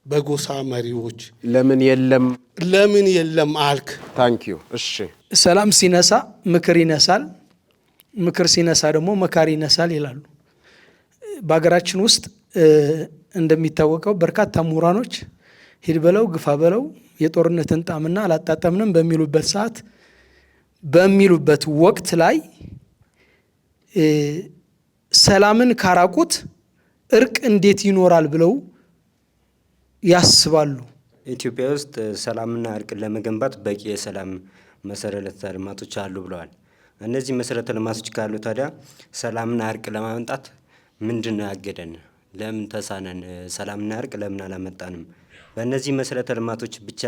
በጎሳ መሪዎች። ለምን የለም አልክ? ታንኪዩ። እሺ፣ ሰላም ሲነሳ ምክር ይነሳል፣ ምክር ሲነሳ ደግሞ መካሪ ይነሳል ይላሉ። በሀገራችን ውስጥ እንደሚታወቀው በርካታ ምሁራኖች ሂድ በለው ግፋ በለው የጦርነትን ጣምና አላጣጠምንም በሚሉበት ሰዓት በሚሉበት ወቅት ላይ ሰላምን ካራቁት እርቅ እንዴት ይኖራል ብለው ያስባሉ። ኢትዮጵያ ውስጥ ሰላምና እርቅን ለመገንባት በቂ የሰላም መሰረተ ልማቶች አሉ ብለዋል። እነዚህ መሰረተ ልማቶች ካሉ ታዲያ ሰላምና እርቅ ለማምጣት ምንድን ነው ያገደን? ለምን ተሳነን? ሰላምና እርቅ ለምን አላመጣንም? በእነዚህ መሰረተ ልማቶች ብቻ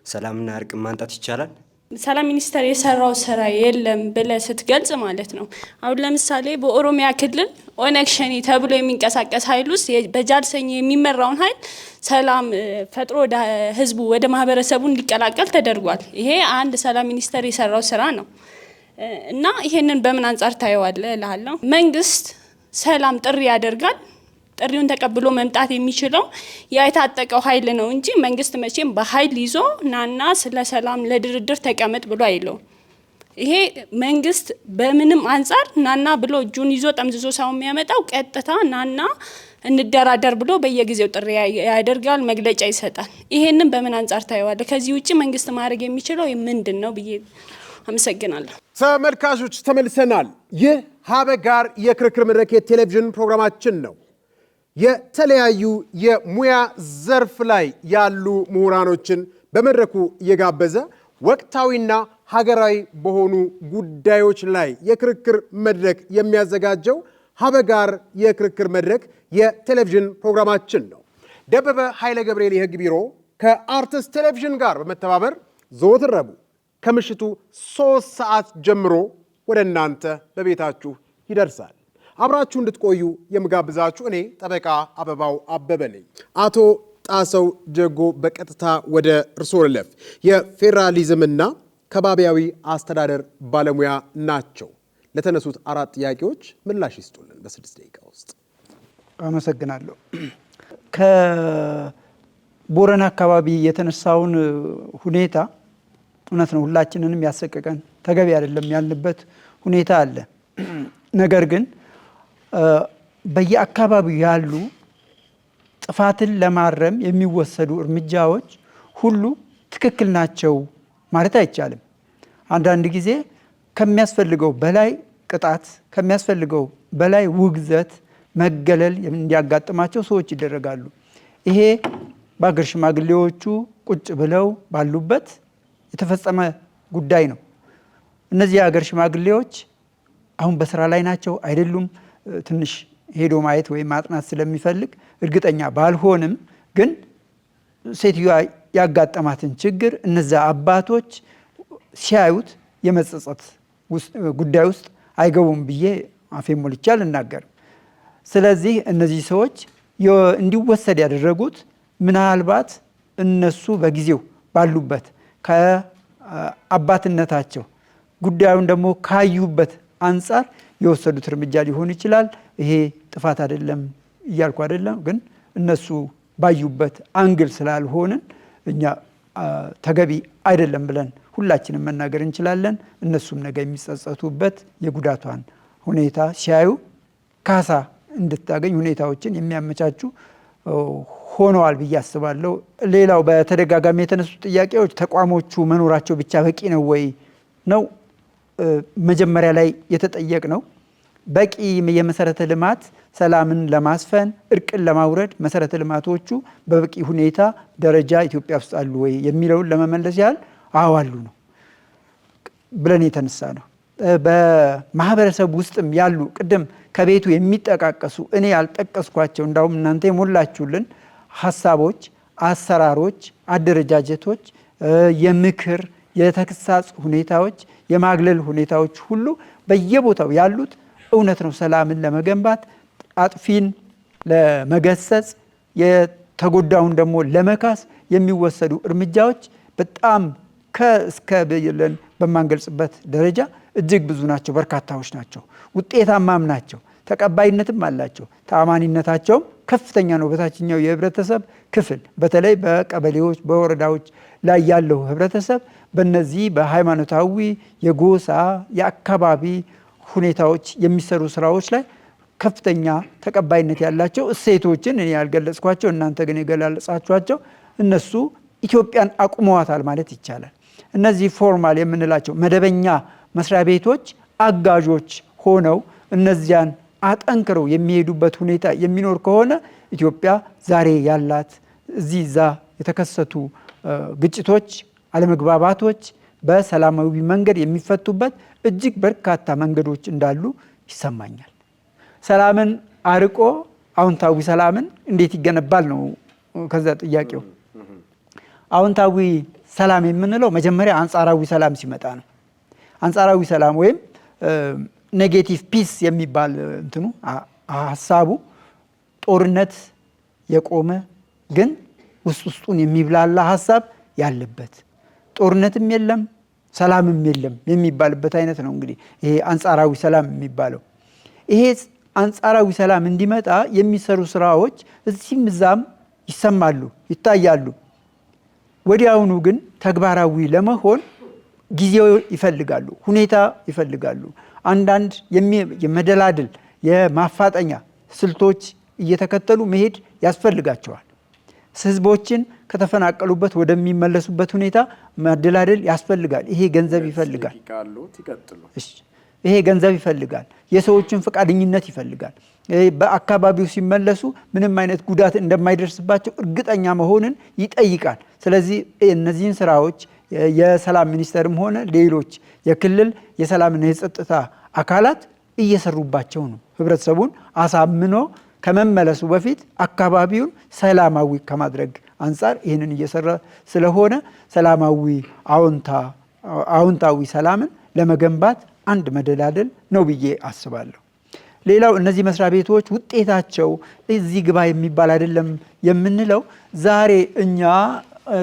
ሰላምና እርቅ ማምጣት ይቻላል? ሰላም ሚኒስቴር የሰራው ስራ የለም ብለህ ስትገልጽ ማለት ነው። አሁን ለምሳሌ በኦሮሚያ ክልል ኦነግ ሸኔ ተብሎ የሚንቀሳቀስ ኃይል ውስጥ በጃልሰኝ የሚመራውን ኃይል ሰላም ፈጥሮ ህዝቡ ወደ ማህበረሰቡ እንዲቀላቀል ተደርጓል። ይሄ አንድ ሰላም ሚኒስቴር የሰራው ስራ ነው እና ይሄንን በምን አንጻር ታየዋለህ እልሃለሁ። መንግስት ሰላም ጥሪ ያደርጋል። ጥሪውን ተቀብሎ መምጣት የሚችለው የታጠቀው ኃይል ነው እንጂ መንግስት መቼም በኃይል ይዞ ናና ስለ ሰላም ለድርድር ተቀመጥ ብሎ አይለው። ይሄ መንግስት በምንም አንጻር ናና ብሎ እጁን ይዞ ጠምዝዞ ሳይሆን የሚያመጣው ቀጥታ ናና እንደራደር ብሎ በየጊዜው ጥሪ ያደርጋል፣ መግለጫ ይሰጣል። ይሄንን በምን አንጻር ታየዋለህ? ከዚህ ውጪ መንግስት ማድረግ የሚችለው ምንድን ነው ብዬ አመሰግናለሁ። ተመልካቾች ተመልሰናል። ይህ ሀበጋር የክርክር መድረክ የቴሌቪዥን ፕሮግራማችን ነው። የተለያዩ የሙያ ዘርፍ ላይ ያሉ ምሁራኖችን በመድረኩ የጋበዘ ወቅታዊና ሀገራዊ በሆኑ ጉዳዮች ላይ የክርክር መድረክ የሚያዘጋጀው ሀበጋር የክርክር መድረክ የቴሌቪዥን ፕሮግራማችን ነው። ደበበ ኃይለ ገብርኤል የህግ ቢሮ ከአርትስ ቴሌቪዥን ጋር በመተባበር ዘወትር ረቡዕ ከምሽቱ 3 ሰዓት ጀምሮ ወደ እናንተ በቤታችሁ ይደርሳል። አብራችሁ እንድትቆዩ የምጋብዛችሁ እኔ ጠበቃ አበባው አበበ ነኝ። አቶ ጣሰው ጀጎ በቀጥታ ወደ እርስዎ ልለፍ። የፌዴራሊዝምና ከባቢያዊ አስተዳደር ባለሙያ ናቸው። ለተነሱት 4 ጥያቄዎች ምላሽ ይስጡልን በ6 ደቂቃ ውስጥ። አመሰግናለሁ። ከቦረና አካባቢ የተነሳውን ሁኔታ እውነት ነው፣ ሁላችንንም ያሰቀቀን ተገቢ አይደለም ያልንበት ሁኔታ አለ። ነገር ግን በየአካባቢው ያሉ ጥፋትን ለማረም የሚወሰዱ እርምጃዎች ሁሉ ትክክል ናቸው ማለት አይቻልም። አንዳንድ ጊዜ ከሚያስፈልገው በላይ ቅጣት፣ ከሚያስፈልገው በላይ ውግዘት፣ መገለል እንዲያጋጥማቸው ሰዎች ይደረጋሉ። ይሄ በአገር ሽማግሌዎቹ ቁጭ ብለው ባሉበት የተፈጸመ ጉዳይ ነው። እነዚህ የአገር ሽማግሌዎች አሁን በስራ ላይ ናቸው አይደሉም፣ ትንሽ ሄዶ ማየት ወይም ማጥናት ስለሚፈልግ እርግጠኛ ባልሆንም፣ ግን ሴትዮዋ ያጋጠማትን ችግር እነዛ አባቶች ሲያዩት የመጸጸት ጉዳይ ውስጥ አይገቡም ብዬ አፌ ሞልቼ አልናገርም። ስለዚህ እነዚህ ሰዎች እንዲወሰድ ያደረጉት ምናልባት እነሱ በጊዜው ባሉበት ከአባትነታቸው ጉዳዩን ደግሞ ካዩበት አንጻር የወሰዱት እርምጃ ሊሆን ይችላል። ይሄ ጥፋት አይደለም እያልኩ አይደለም፣ ግን እነሱ ባዩበት አንግል ስላልሆንን እኛ ተገቢ አይደለም ብለን ሁላችንም መናገር እንችላለን። እነሱም ነገ የሚጸጸቱበት የጉዳቷን ሁኔታ ሲያዩ ካሳ እንድታገኝ ሁኔታዎችን የሚያመቻቹ ሆነዋል ብዬ አስባለሁ። ሌላው በተደጋጋሚ የተነሱ ጥያቄዎች ተቋሞቹ መኖራቸው ብቻ በቂ ነው ወይ ነው መጀመሪያ ላይ የተጠየቅ ነው። በቂ የመሰረተ ልማት ሰላምን ለማስፈን እርቅን ለማውረድ መሰረተ ልማቶቹ በበቂ ሁኔታ ደረጃ ኢትዮጵያ ውስጥ አሉ ወይ የሚለውን ለመመለስ ያህል አዎ አሉ ነው ብለን የተነሳ ነው። በማህበረሰብ ውስጥም ያሉ ቅድም ከቤቱ የሚጠቃቀሱ እኔ ያልጠቀስኳቸው እንዳውም እናንተ የሞላችሁልን ሀሳቦች፣ አሰራሮች፣ አደረጃጀቶች፣ የምክር የተግሳጽ ሁኔታዎች፣ የማግለል ሁኔታዎች ሁሉ በየቦታው ያሉት እውነት ነው። ሰላምን ለመገንባት አጥፊን ለመገሰጽ የተጎዳውን ደግሞ ለመካስ የሚወሰዱ እርምጃዎች በጣም ከእስከ ብለን በማንገልጽበት ደረጃ እጅግ ብዙ ናቸው፣ በርካታዎች ናቸው፣ ውጤታማም ናቸው፣ ተቀባይነትም አላቸው። ተአማኒነታቸውም ከፍተኛ ነው። በታችኛው የህብረተሰብ ክፍል በተለይ በቀበሌዎች በወረዳዎች ላይ ያለው ህብረተሰብ በእነዚህ በሃይማኖታዊ የጎሳ የአካባቢ ሁኔታዎች የሚሰሩ ስራዎች ላይ ከፍተኛ ተቀባይነት ያላቸው እሴቶችን እኔ ያልገለጽኳቸው እናንተ ግን የገላለጻችኋቸው እነሱ ኢትዮጵያን አቁመዋታል ማለት ይቻላል። እነዚህ ፎርማል የምንላቸው መደበኛ መስሪያ ቤቶች አጋዦች ሆነው እነዚያን አጠንክረው የሚሄዱበት ሁኔታ የሚኖር ከሆነ ኢትዮጵያ ዛሬ ያላት እዚህ እዛ የተከሰቱ ግጭቶች፣ አለመግባባቶች በሰላማዊ መንገድ የሚፈቱበት እጅግ በርካታ መንገዶች እንዳሉ ይሰማኛል። ሰላምን አርቆ አዎንታዊ ሰላምን እንዴት ይገነባል ነው ከዛ ጥያቄው። አዎንታዊ ሰላም የምንለው መጀመሪያ አንጻራዊ ሰላም ሲመጣ ነው። አንጻራዊ ሰላም ወይም ኔጌቲቭ ፒስ የሚባል እንትኑ ሀሳቡ ጦርነት የቆመ ግን ውስጥ ውስጡን የሚብላላ ሀሳብ ያለበት ጦርነትም የለም ሰላምም የለም የሚባልበት አይነት ነው። እንግዲህ ይሄ አንጻራዊ ሰላም የሚባለው ይሄ አንጻራዊ ሰላም እንዲመጣ የሚሰሩ ስራዎች እዚህም እዛም ይሰማሉ፣ ይታያሉ። ወዲያውኑ ግን ተግባራዊ ለመሆን ጊዜው ይፈልጋሉ፣ ሁኔታ ይፈልጋሉ። አንዳንድ የመደላድል የማፋጠኛ ስልቶች እየተከተሉ መሄድ ያስፈልጋቸዋል። ህዝቦችን ከተፈናቀሉበት ወደሚመለሱበት ሁኔታ መደላደል ያስፈልጋል። ይሄ ገንዘብ ይፈልጋል። ይሄ ገንዘብ ይፈልጋል። የሰዎችን ፈቃደኝነት ይፈልጋል። በአካባቢው ሲመለሱ ምንም አይነት ጉዳት እንደማይደርስባቸው እርግጠኛ መሆንን ይጠይቃል። ስለዚህ እነዚህን ስራዎች የሰላም ሚኒስቴርም ሆነ ሌሎች የክልል የሰላምና የጸጥታ አካላት እየሰሩባቸው ነው። ህብረተሰቡን አሳምኖ ከመመለሱ በፊት አካባቢውን ሰላማዊ ከማድረግ አንጻር ይህንን እየሰራ ስለሆነ ሰላማዊ አዎንታዊ ሰላምን ለመገንባት አንድ መደላደል ነው ብዬ አስባለሁ። ሌላው እነዚህ መስሪያ ቤቶች ውጤታቸው እዚህ ግባ የሚባል አይደለም የምንለው ዛሬ እኛ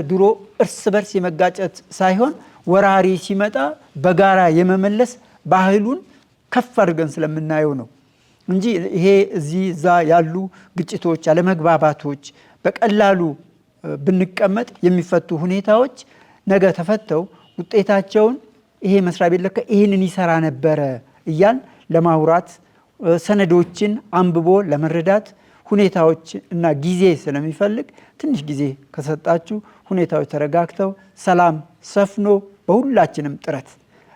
ድሮ እርስ በርስ የመጋጨት ሳይሆን ወራሪ ሲመጣ በጋራ የመመለስ ባህሉን ከፍ አድርገን ስለምናየው ነው እንጂ ይሄ እዚህ እዛ ያሉ ግጭቶች፣ አለመግባባቶች በቀላሉ ብንቀመጥ የሚፈቱ ሁኔታዎች ነገ ተፈተው ውጤታቸውን ይሄ መስሪያ ቤት ለካ ይህንን ይሰራ ነበረ እያል ለማውራት ሰነዶችን አንብቦ ለመረዳት ሁኔታዎች እና ጊዜ ስለሚፈልግ ትንሽ ጊዜ ከሰጣችሁ ሁኔታዎች ተረጋግተው ሰላም ሰፍኖ በሁላችንም ጥረት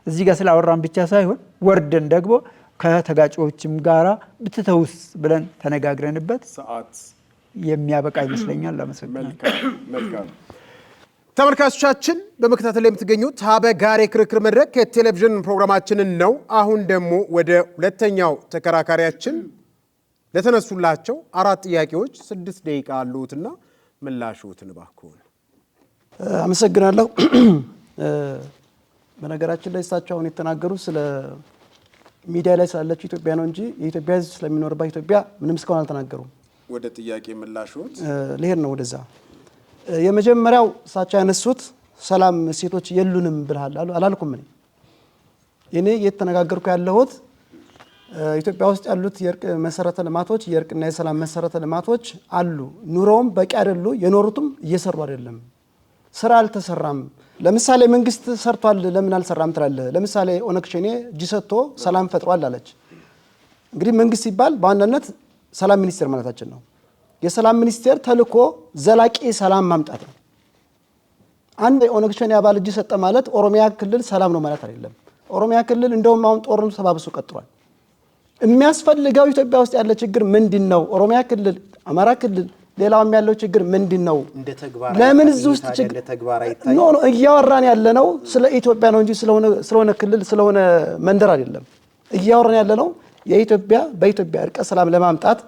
እዚህ ጋር ስላወራን ብቻ ሳይሆን ወርደን ደግሞ ከተጋጮችም ጋራ ብትተውስ ብለን ተነጋግረንበት ሰዓት የሚያበቃ ይመስለኛል። ለመሰግናለሁ። ተመልካቾቻችን በመከታተል ላይ የምትገኙት ሀበጋሬ ክርክር መድረክ የቴሌቪዥን ፕሮግራማችንን ነው። አሁን ደግሞ ወደ ሁለተኛው ተከራካሪያችን ለተነሱላቸው 4 ጥያቄዎች 6 ደቂቃ አሉትና ምላሽዎትን እባክዎን። አመሰግናለሁ። በነገራችን ላይ እሳቸው አሁን የተናገሩ ስለ ሚዲያ ላይ ስላለችው ኢትዮጵያ ነው እንጂ የኢትዮጵያ ሕዝብ ስለሚኖርባት ኢትዮጵያ ምንም እስካሁን አልተናገሩም። ወደ ጥያቄ ምላሽዎት ልሄድ ነው ወደዛ። የመጀመሪያው እሳቸው ያነሱት ሰላም ሴቶች የሉንም ብለሃል አላልኩም። እኔ የተነጋገርኩ ያለሁት ኢትዮጵያ ውስጥ ያሉት የእርቅ መሰረተ ልማቶች የእርቅና የሰላም መሰረተ ልማቶች አሉ። ኑሮውም በቂ አይደሉ፣ የኖሩትም እየሰሩ አይደለም። ስራ አልተሰራም። ለምሳሌ መንግስት ሰርቷል ለምን አልሰራም ትላለህ? ለምሳሌ ኦነግ ሸኔ እጅ ሰጥቶ ሰላም ፈጥሯል አለች። እንግዲህ መንግስት ሲባል በዋናነት ሰላም ሚኒስቴር ማለታችን ነው። የሰላም ሚኒስቴር ተልእኮ ዘላቂ ሰላም ማምጣት ነው። አንድ የኦነግ ሸኔ አባል እጅ ሰጠ ማለት ኦሮሚያ ክልል ሰላም ነው ማለት አይደለም። ኦሮሚያ ክልል እንደውም አሁን ጦርነቱ ተባብሶ ቀጥሏል። የሚያስፈልገው ኢትዮጵያ ውስጥ ያለ ችግር ምንድነው? ኦሮሚያ ክልል፣ አማራ ክልል፣ ሌላውም ያለው ችግር ምንድነው? ለምን እዚህ ውስጥ ችግር ኖ እያወራን ያለነው ስለ ኢትዮጵያ ነው እንጂ ስለሆነ ክልል ስለሆነ መንደር አይደለም። እያወራን ያለነው የኢትዮጵያ በኢትዮጵያ እርቀ ሰላም ለማምጣት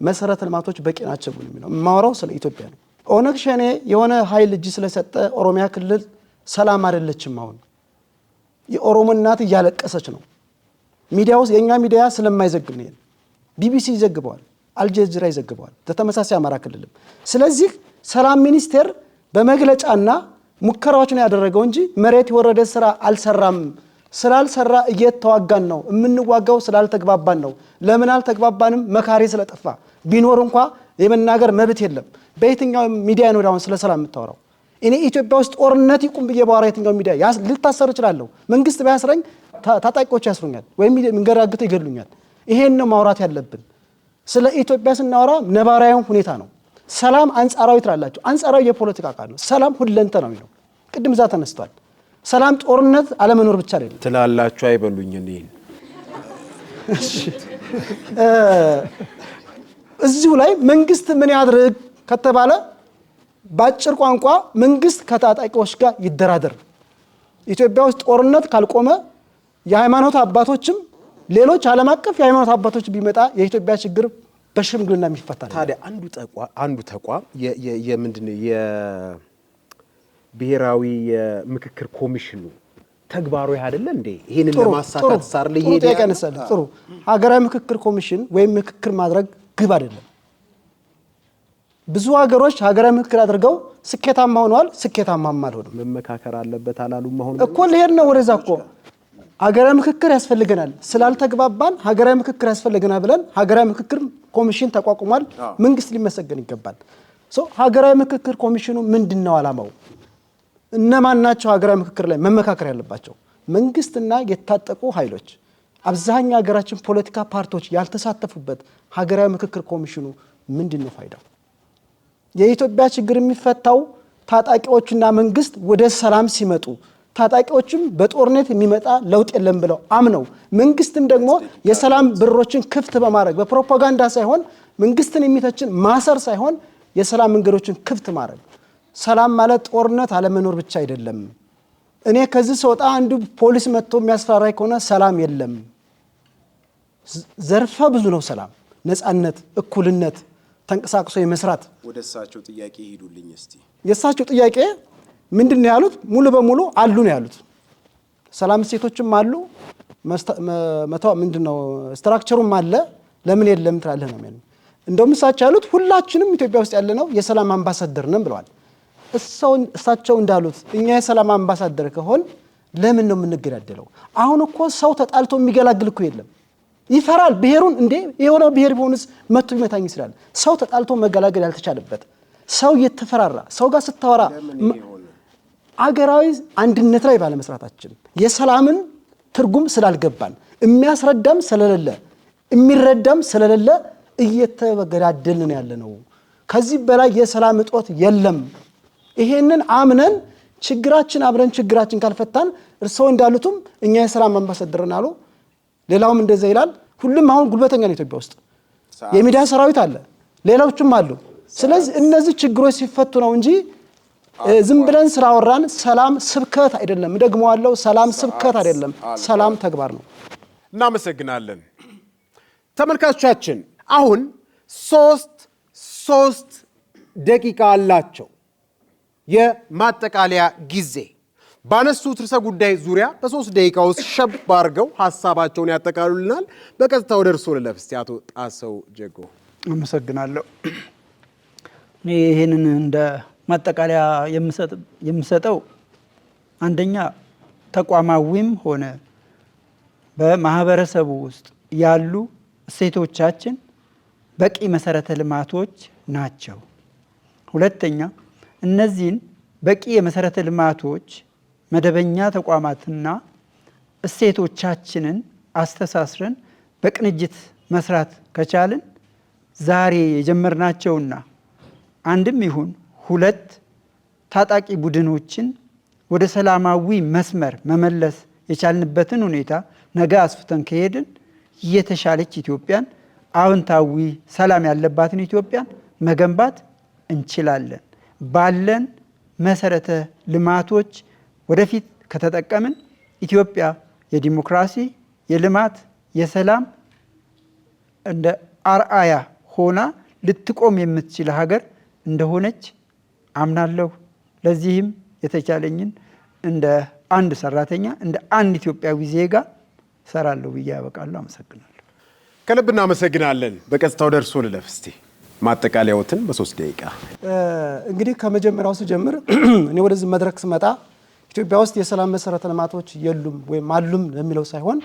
መሰረተ ልማቶች በቂ ናቸው ብሎ ነው የማወራው። ስለ ኢትዮጵያ ነው። ኦነግ ሸኔ የሆነ ኃይል እጅ ስለሰጠ ኦሮሚያ ክልል ሰላም አይደለችም። አሁን የኦሮሞ እናት እያለቀሰች ነው። ሚዲያው የኛ ሚዲያ ስለማይዘግብ ነው። ቢቢሲ ይዘግበዋል፣ አልጀዚራ ይዘግበዋል፣ ተመሳሳይ አማራ ክልልም። ስለዚህ ሰላም ሚኒስቴር በመግለጫና ሙከራዎችን ያደረገው እንጂ መሬት የወረደ ስራ አልሰራም። ስላልሰራ እየተዋጋን ነው። የምንዋጋው ስላልተግባባን ነው። ለምን አልተግባባንም? መካሪ ስለጠፋ። ቢኖር እንኳ የመናገር መብት የለም። በየትኛው ሚዲያ ነው አሁን ስለ ሰላም የምታወራው? እኔ ኢትዮጵያ ውስጥ ጦርነት ይቁም ብዬ ባወራ የትኛው ሚዲያ ልታሰር እችላለሁ? መንግስት ባያስረኝ ታጣቂዎች ያስሩኛል፣ ወይም መንገራግተው ይገሉኛል። ይሄን ነው ማውራት ያለብን። ስለ ኢትዮጵያ ስናወራ ነባራዊ ሁኔታ ነው። ሰላም አንጻራዊ ትላላችሁ። አንጻራዊ የፖለቲካ ቃል ነው። ሰላም ሁለንተናዊ ነው። ቅድም እዛ ተነስቷል። ሰላም ጦርነት አለመኖር ብቻ አይደለም ትላላችሁ። አይበሉኝ እኔ እዚሁ ላይ መንግስት ምን ያድርግ ከተባለ ባጭር ቋንቋ መንግስት ከታጣቂዎች ጋር ይደራደር። ኢትዮጵያ ውስጥ ጦርነት ካልቆመ የሃይማኖት አባቶችም ሌሎች ዓለም አቀፍ የሃይማኖት አባቶች ቢመጣ የኢትዮጵያ ችግር በሽምግልና የሚፈታ ነው። ታዲያ አንዱ ተቋም የምንድነው የብሔራዊ የምክክር ኮሚሽኑ ተግባሩ አይደለ እንዴ? ይሄንን ለማሳካት ሳር ለይሄድ ያቀነሰለ ጥሩ ሀገራዊ ምክክር ኮሚሽን ወይም ምክክር ማድረግ ግብ አይደለም። ብዙ ሀገሮች ሀገራዊ ምክክር አድርገው ስኬታማ ሆነዋል። ስኬታማም አልሆነም። መመካከር አለበት አላሉም። አሁን እኮ ልሄድ ነው ወደዛ እኮ ሀገራዊ ምክክር ያስፈልገናል ስላልተግባባን ሀገራዊ ምክክር ያስፈልገናል ብለን ሀገራዊ ምክክር ኮሚሽን ተቋቁሟል። መንግስት ሊመሰገን ይገባል። ሀገራዊ ምክክር ኮሚሽኑ ምንድነው ዓላማው? እነማን ናቸው ሀገራዊ ምክክር ላይ መመካከር ያለባቸው? መንግስትና የታጠቁ ኃይሎች፣ አብዛኛው ሀገራችን ፖለቲካ ፓርቲዎች ያልተሳተፉበት ሀገራዊ ምክክር ኮሚሽኑ ምንድነው ፋይዳው? የኢትዮጵያ ችግር የሚፈታው ታጣቂዎችና መንግስት ወደ ሰላም ሲመጡ፣ ታጣቂዎችም በጦርነት የሚመጣ ለውጥ የለም ብለው አምነው፣ መንግስትም ደግሞ የሰላም በሮችን ክፍት በማድረግ በፕሮፓጋንዳ ሳይሆን መንግስትን የሚተችን ማሰር ሳይሆን የሰላም መንገዶችን ክፍት ማድረግ። ሰላም ማለት ጦርነት አለመኖር ብቻ አይደለም። እኔ ከዚህ ስወጣ አንዱ ፖሊስ መጥቶ የሚያስፈራራኝ ከሆነ ሰላም የለም። ዘርፈ ብዙ ነው ሰላም። ነፃነት፣ እኩልነት፣ ተንቀሳቅሶ የመስራት። ወደ እሳቸው ጥያቄ ሄዱልኝ እስቲ። የእሳቸው ጥያቄ ምንድን ነው ያሉት? ሙሉ በሙሉ አሉ ነው ያሉት። ሰላም እሴቶችም አሉ፣ ምንድነው ስትራክቸሩም አለ። ለምን የለም ትላለህ ነው የሚሉት። እንደውም እሳቸው ያሉት ሁላችንም ኢትዮጵያ ውስጥ ያለነው የሰላም አምባሳደር ነን ብለዋል። እሳቸው እንዳሉት እኛ የሰላም አምባሳደር ከሆን ለምን ነው የምንገዳደለው? አሁን እኮ ሰው ተጣልቶ የሚገላግል እኮ የለም። ይፈራል ብሔሩን። እንዴ የሆነ ብሔር ቢሆንስ መጥቶ ይመታኝ ይችላል። ሰው ተጣልቶ መገላገል ያልተቻለበት ሰው እየተፈራራ ሰው ጋር ስታወራ አገራዊ አንድነት ላይ ባለመስራታችን የሰላምን ትርጉም ስላልገባን የሚያስረዳም ስለሌለ የሚረዳም ስለሌለ እየተገዳደልን ያለ ነው። ከዚህ በላይ የሰላም እጦት የለም። ይሄንን አምነን ችግራችን አብረን ችግራችን ካልፈታን እርስዎ እንዳሉትም እኛ የሰላም አምባሳደርን አሉ። ሌላውም እንደዛ ይላል። ሁሉም አሁን ጉልበተኛ ነው ኢትዮጵያ ውስጥ። የሚዲያ ሰራዊት አለ፣ ሌሎችም አሉ። ስለዚህ እነዚህ ችግሮች ሲፈቱ ነው እንጂ ዝም ብለን ስላወራን ሰላም ስብከት አይደለም። ደግሞዋለሁ፣ ሰላም ስብከት አይደለም፣ ሰላም ተግባር ነው። እናመሰግናለን። ተመልካቾቻችን አሁን ሶስት ደቂቃ አላቸው የማጠቃለያ ጊዜ። ባነሱት ርዕሰ ጉዳይ ዙሪያ በ3 ደቂቃ ውስጥ ሸብ አድርገው ሀሳባቸውን ያጠቃሉልናል። በቀጥታ ወደ እርስዎ ልለፍ እስቲ አቶ ጣሰው ጀጎ። አመሰግናለሁ። እኔ ይህንን እንደ ማጠቃለያ የምሰጠው አንደኛ ተቋማዊም ሆነ በማህበረሰቡ ውስጥ ያሉ እሴቶቻችን በቂ መሰረተ ልማቶች ናቸው። ሁለተኛ እነዚህን በቂ የመሰረተ ልማቶች መደበኛ ተቋማትና እሴቶቻችንን አስተሳስረን በቅንጅት መስራት ከቻልን ዛሬ የጀመርናቸውና አንድም ይሁን ሁለት ታጣቂ ቡድኖችን ወደ ሰላማዊ መስመር መመለስ የቻልንበትን ሁኔታ ነገ አስፍተን ከሄድን የተሻለች ኢትዮጵያን፣ አዎንታዊ ሰላም ያለባትን ኢትዮጵያን መገንባት እንችላለን። ባለን መሰረተ ልማቶች ወደፊት ከተጠቀምን ኢትዮጵያ የዲሞክራሲ፣ የልማት፣ የሰላም እንደ አርአያ ሆና ልትቆም የምትችል ሀገር እንደሆነች አምናለሁ። ለዚህም የተቻለኝን እንደ አንድ ሰራተኛ እንደ አንድ ኢትዮጵያዊ ዜጋ ሰራለሁ ብዬ ያበቃለሁ። አመሰግናለሁ። ከልብ እናመሰግናለን። በቀጥታው ደርሶ ልለፍ እስቲ ማጠቃለያዎትን በ3 ደቂቃ። እንግዲህ ከመጀመሪያው ስጀምር እኔ ወደዚህ መድረክ ስመጣ ኢትዮጵያ ውስጥ የሰላም መሰረተ ልማቶች የሉም ወይም አሉም ለሚለው ሳይሆን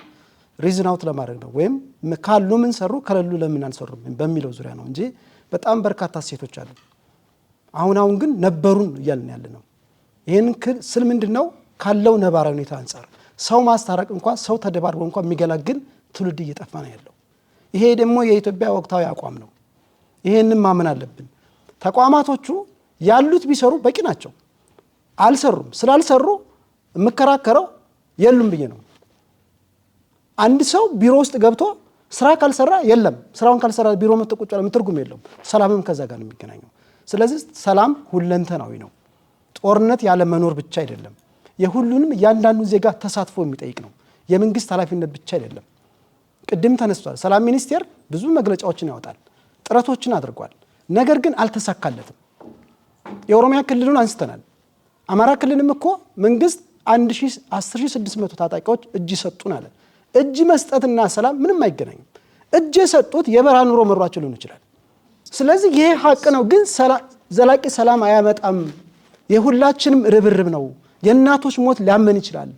ሪዝን አውት ለማድረግ ነው። ወይም ካሉ ምን ሰሩ ከሌሉ ለምን አንሰሩም በሚለው ዙሪያ ነው እንጂ በጣም በርካታ ሴቶች አሉ። አሁን ግን ነበሩን እያልን ያለ ነው። ይህን ስል ምንድነው ካለው ነባራዊ ሁኔታ አንጻር ሰው ማስታረቅ እንኳን ሰው ተደባርቦ እንኳን የሚገላግል ትውልድ እየጠፋ ነው ያለው። ይሄ ደግሞ የኢትዮጵያ ወቅታዊ አቋም ነው። ይሄንን ማመን አለብን። ተቋማቶቹ ያሉት ቢሰሩ በቂ ናቸው። አልሰሩም። ስላልሰሩ የምከራከረው የሉም ብዬ ነው። አንድ ሰው ቢሮ ውስጥ ገብቶ ስራ ካልሰራ የለም፣ ስራውን ካልሰራ ቢሮ መጥቆጫ ለምትርጉም የለም። ሰላምም ከዛ ጋር ነው የሚገናኘው። ስለዚህ ሰላም ሁለንተናዊ ነው። ጦርነት ያለ መኖር ብቻ አይደለም። የሁሉንም እያንዳንዱ ዜጋ ተሳትፎ የሚጠይቅ ነው። የመንግስት ኃላፊነት ብቻ አይደለም። ቅድም ተነስቷል። ሰላም ሚኒስቴር ብዙ መግለጫዎችን ያወጣል፣ ጥረቶችን አድርጓል። ነገር ግን አልተሳካለትም። የኦሮሚያ ክልሉን አንስተናል። አማራ ክልልም እኮ መንግስት 10600 ታጣቂዎች እጅ ሰጡን አለ። እጅ መስጠትና ሰላም ምንም አይገናኝም። እጅ የሰጡት የበረሃ ኑሮ መሯቸው ሊሆን ይችላል። ስለዚህ ይሄ ሀቅ ነው። ግን ዘላቂ ሰላም አያመጣም። የሁላችንም ርብርብ ነው። የእናቶች ሞት ሊያመን ይችላል።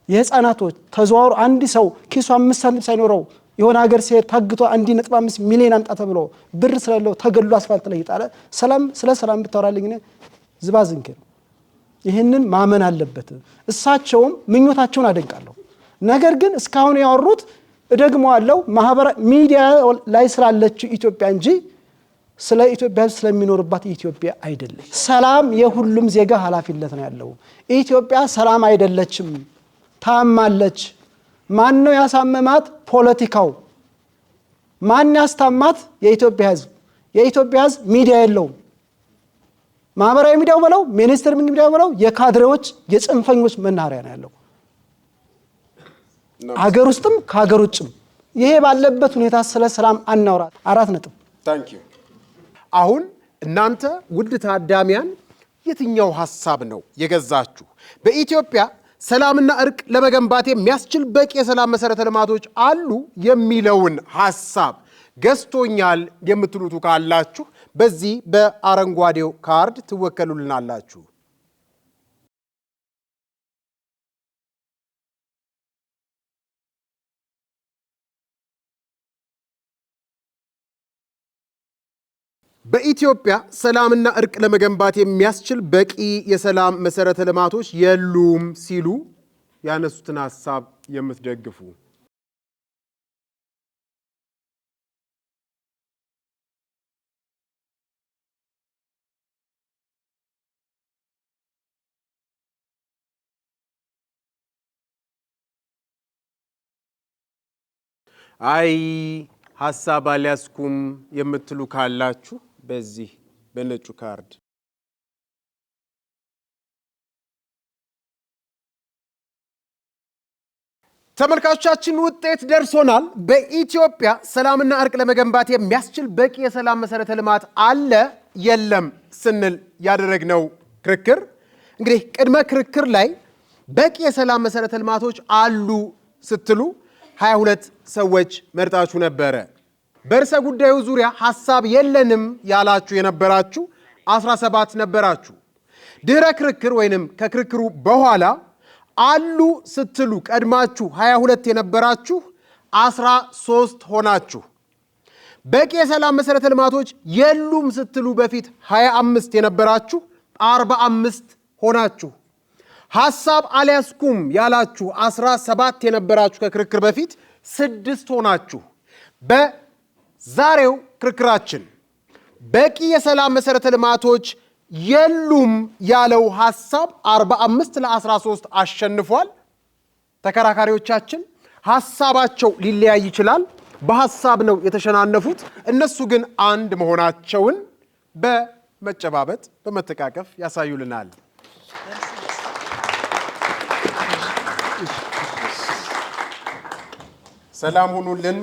የህፃናቶች ተዘዋውሮ አንድ ሰው ኪሱ 5 ሳንቲም ሳይኖረው የሆነ ሀገር ሲሄድ ታግቶ 1.5 ሚሊዮን አምጣ ተብሎ ብር ስለሌለው ተገድሎ አስፋልት ላይ ይጣለ። ሰላም ስለ ሰላም ብታወራልኝ ዝባዝንኬ ነው። ይህንን ማመን አለበት። እሳቸውም ምኞታቸውን አደንቃለሁ። ነገር ግን እስካሁን ያወሩት ደግሞ አለው ማህበራዊ ሚዲያ ላይ ስላለችው ኢትዮጵያ እንጂ ስለ ኢትዮጵያ ስለሚኖርባት ኢትዮጵያ አይደለም። ሰላም የሁሉም ዜጋ ኃላፊነት ነው ያለው። ኢትዮጵያ ሰላም አይደለችም፣ ታማለች። ማን ነው ያሳመማት? ፖለቲካው። ማን ያስታማት? የኢትዮጵያ ህዝብ። የኢትዮጵያ ህዝብ ሚዲያ የለውም። ማህበራዊ ሚዲያው በለው ሚኒስትር ሚዲያው በለው የካድሬዎች የጽንፈኞች መናኸሪያ ነው ያለው፣ ሀገር ውስጥም ከሀገር ውጭም። ይሄ ባለበት ሁኔታ ስለ ሰላም አናውራት። 4 ነጥብ። ታንክ ዩ። አሁን እናንተ ውድ ታዳሚያን የትኛው ሐሳብ ነው የገዛችሁ? በኢትዮጵያ ሰላምና እርቅ ለመገንባት የሚያስችል በቂ የሰላም መሰረተ ልማቶች አሉ የሚለውን ሐሳብ ገዝቶኛል የምትሉት ካላችሁ በዚህ በአረንጓዴው ካርድ ትወከሉልናላችሁ። በኢትዮጵያ ሰላምና እርቅ ለመገንባት የሚያስችል በቂ የሰላም መሰረተ ልማቶች የሉም ሲሉ ያነሱትን ሐሳብ የምትደግፉ አይ ሐሳብ አልያዝኩም የምትሉ ካላችሁ በዚህ በነጩ ካርድ ተመልካቾቻችን ውጤት ደርሶናል። በኢትዮጵያ ሰላምና እርቅ ለመገንባት የሚያስችል በቂ የሰላም መሰረተ ልማት አለ የለም ስንል ያደረግነው ክርክር እንግዲህ ቅድመ ክርክር ላይ በቂ የሰላም መሰረተ ልማቶች አሉ ስትሉ 22 ሰዎች መርጣችሁ ነበረ። በርዕሰ ጉዳዩ ዙሪያ ሐሳብ የለንም ያላችሁ የነበራችሁ 17 ነበራችሁ። ድህረ ክርክር ወይንም ከክርክሩ በኋላ አሉ ስትሉ ቀድማችሁ 22 የነበራችሁ 13 ሆናችሁ። በቂ የሰላም መሰረተ ልማቶች የሉም ስትሉ በፊት 25 የነበራችሁ 45 ሆናችሁ። ሐሳብ አልያዝኩም ያላችሁ 17 የነበራችሁ ከክርክር በፊት 6 ሆናችሁ። በዛሬው ክርክራችን በቂ የሰላም መሰረተ ልማቶች የሉም ያለው ሐሳብ 45 ለ13 አሸንፏል። ተከራካሪዎቻችን ሐሳባቸው ሊለያይ ይችላል፣ በሐሳብ ነው የተሸናነፉት። እነሱ ግን አንድ መሆናቸውን በመጨባበጥ በመተቃቀፍ ያሳዩልናል። ሰላም ሁኑልን።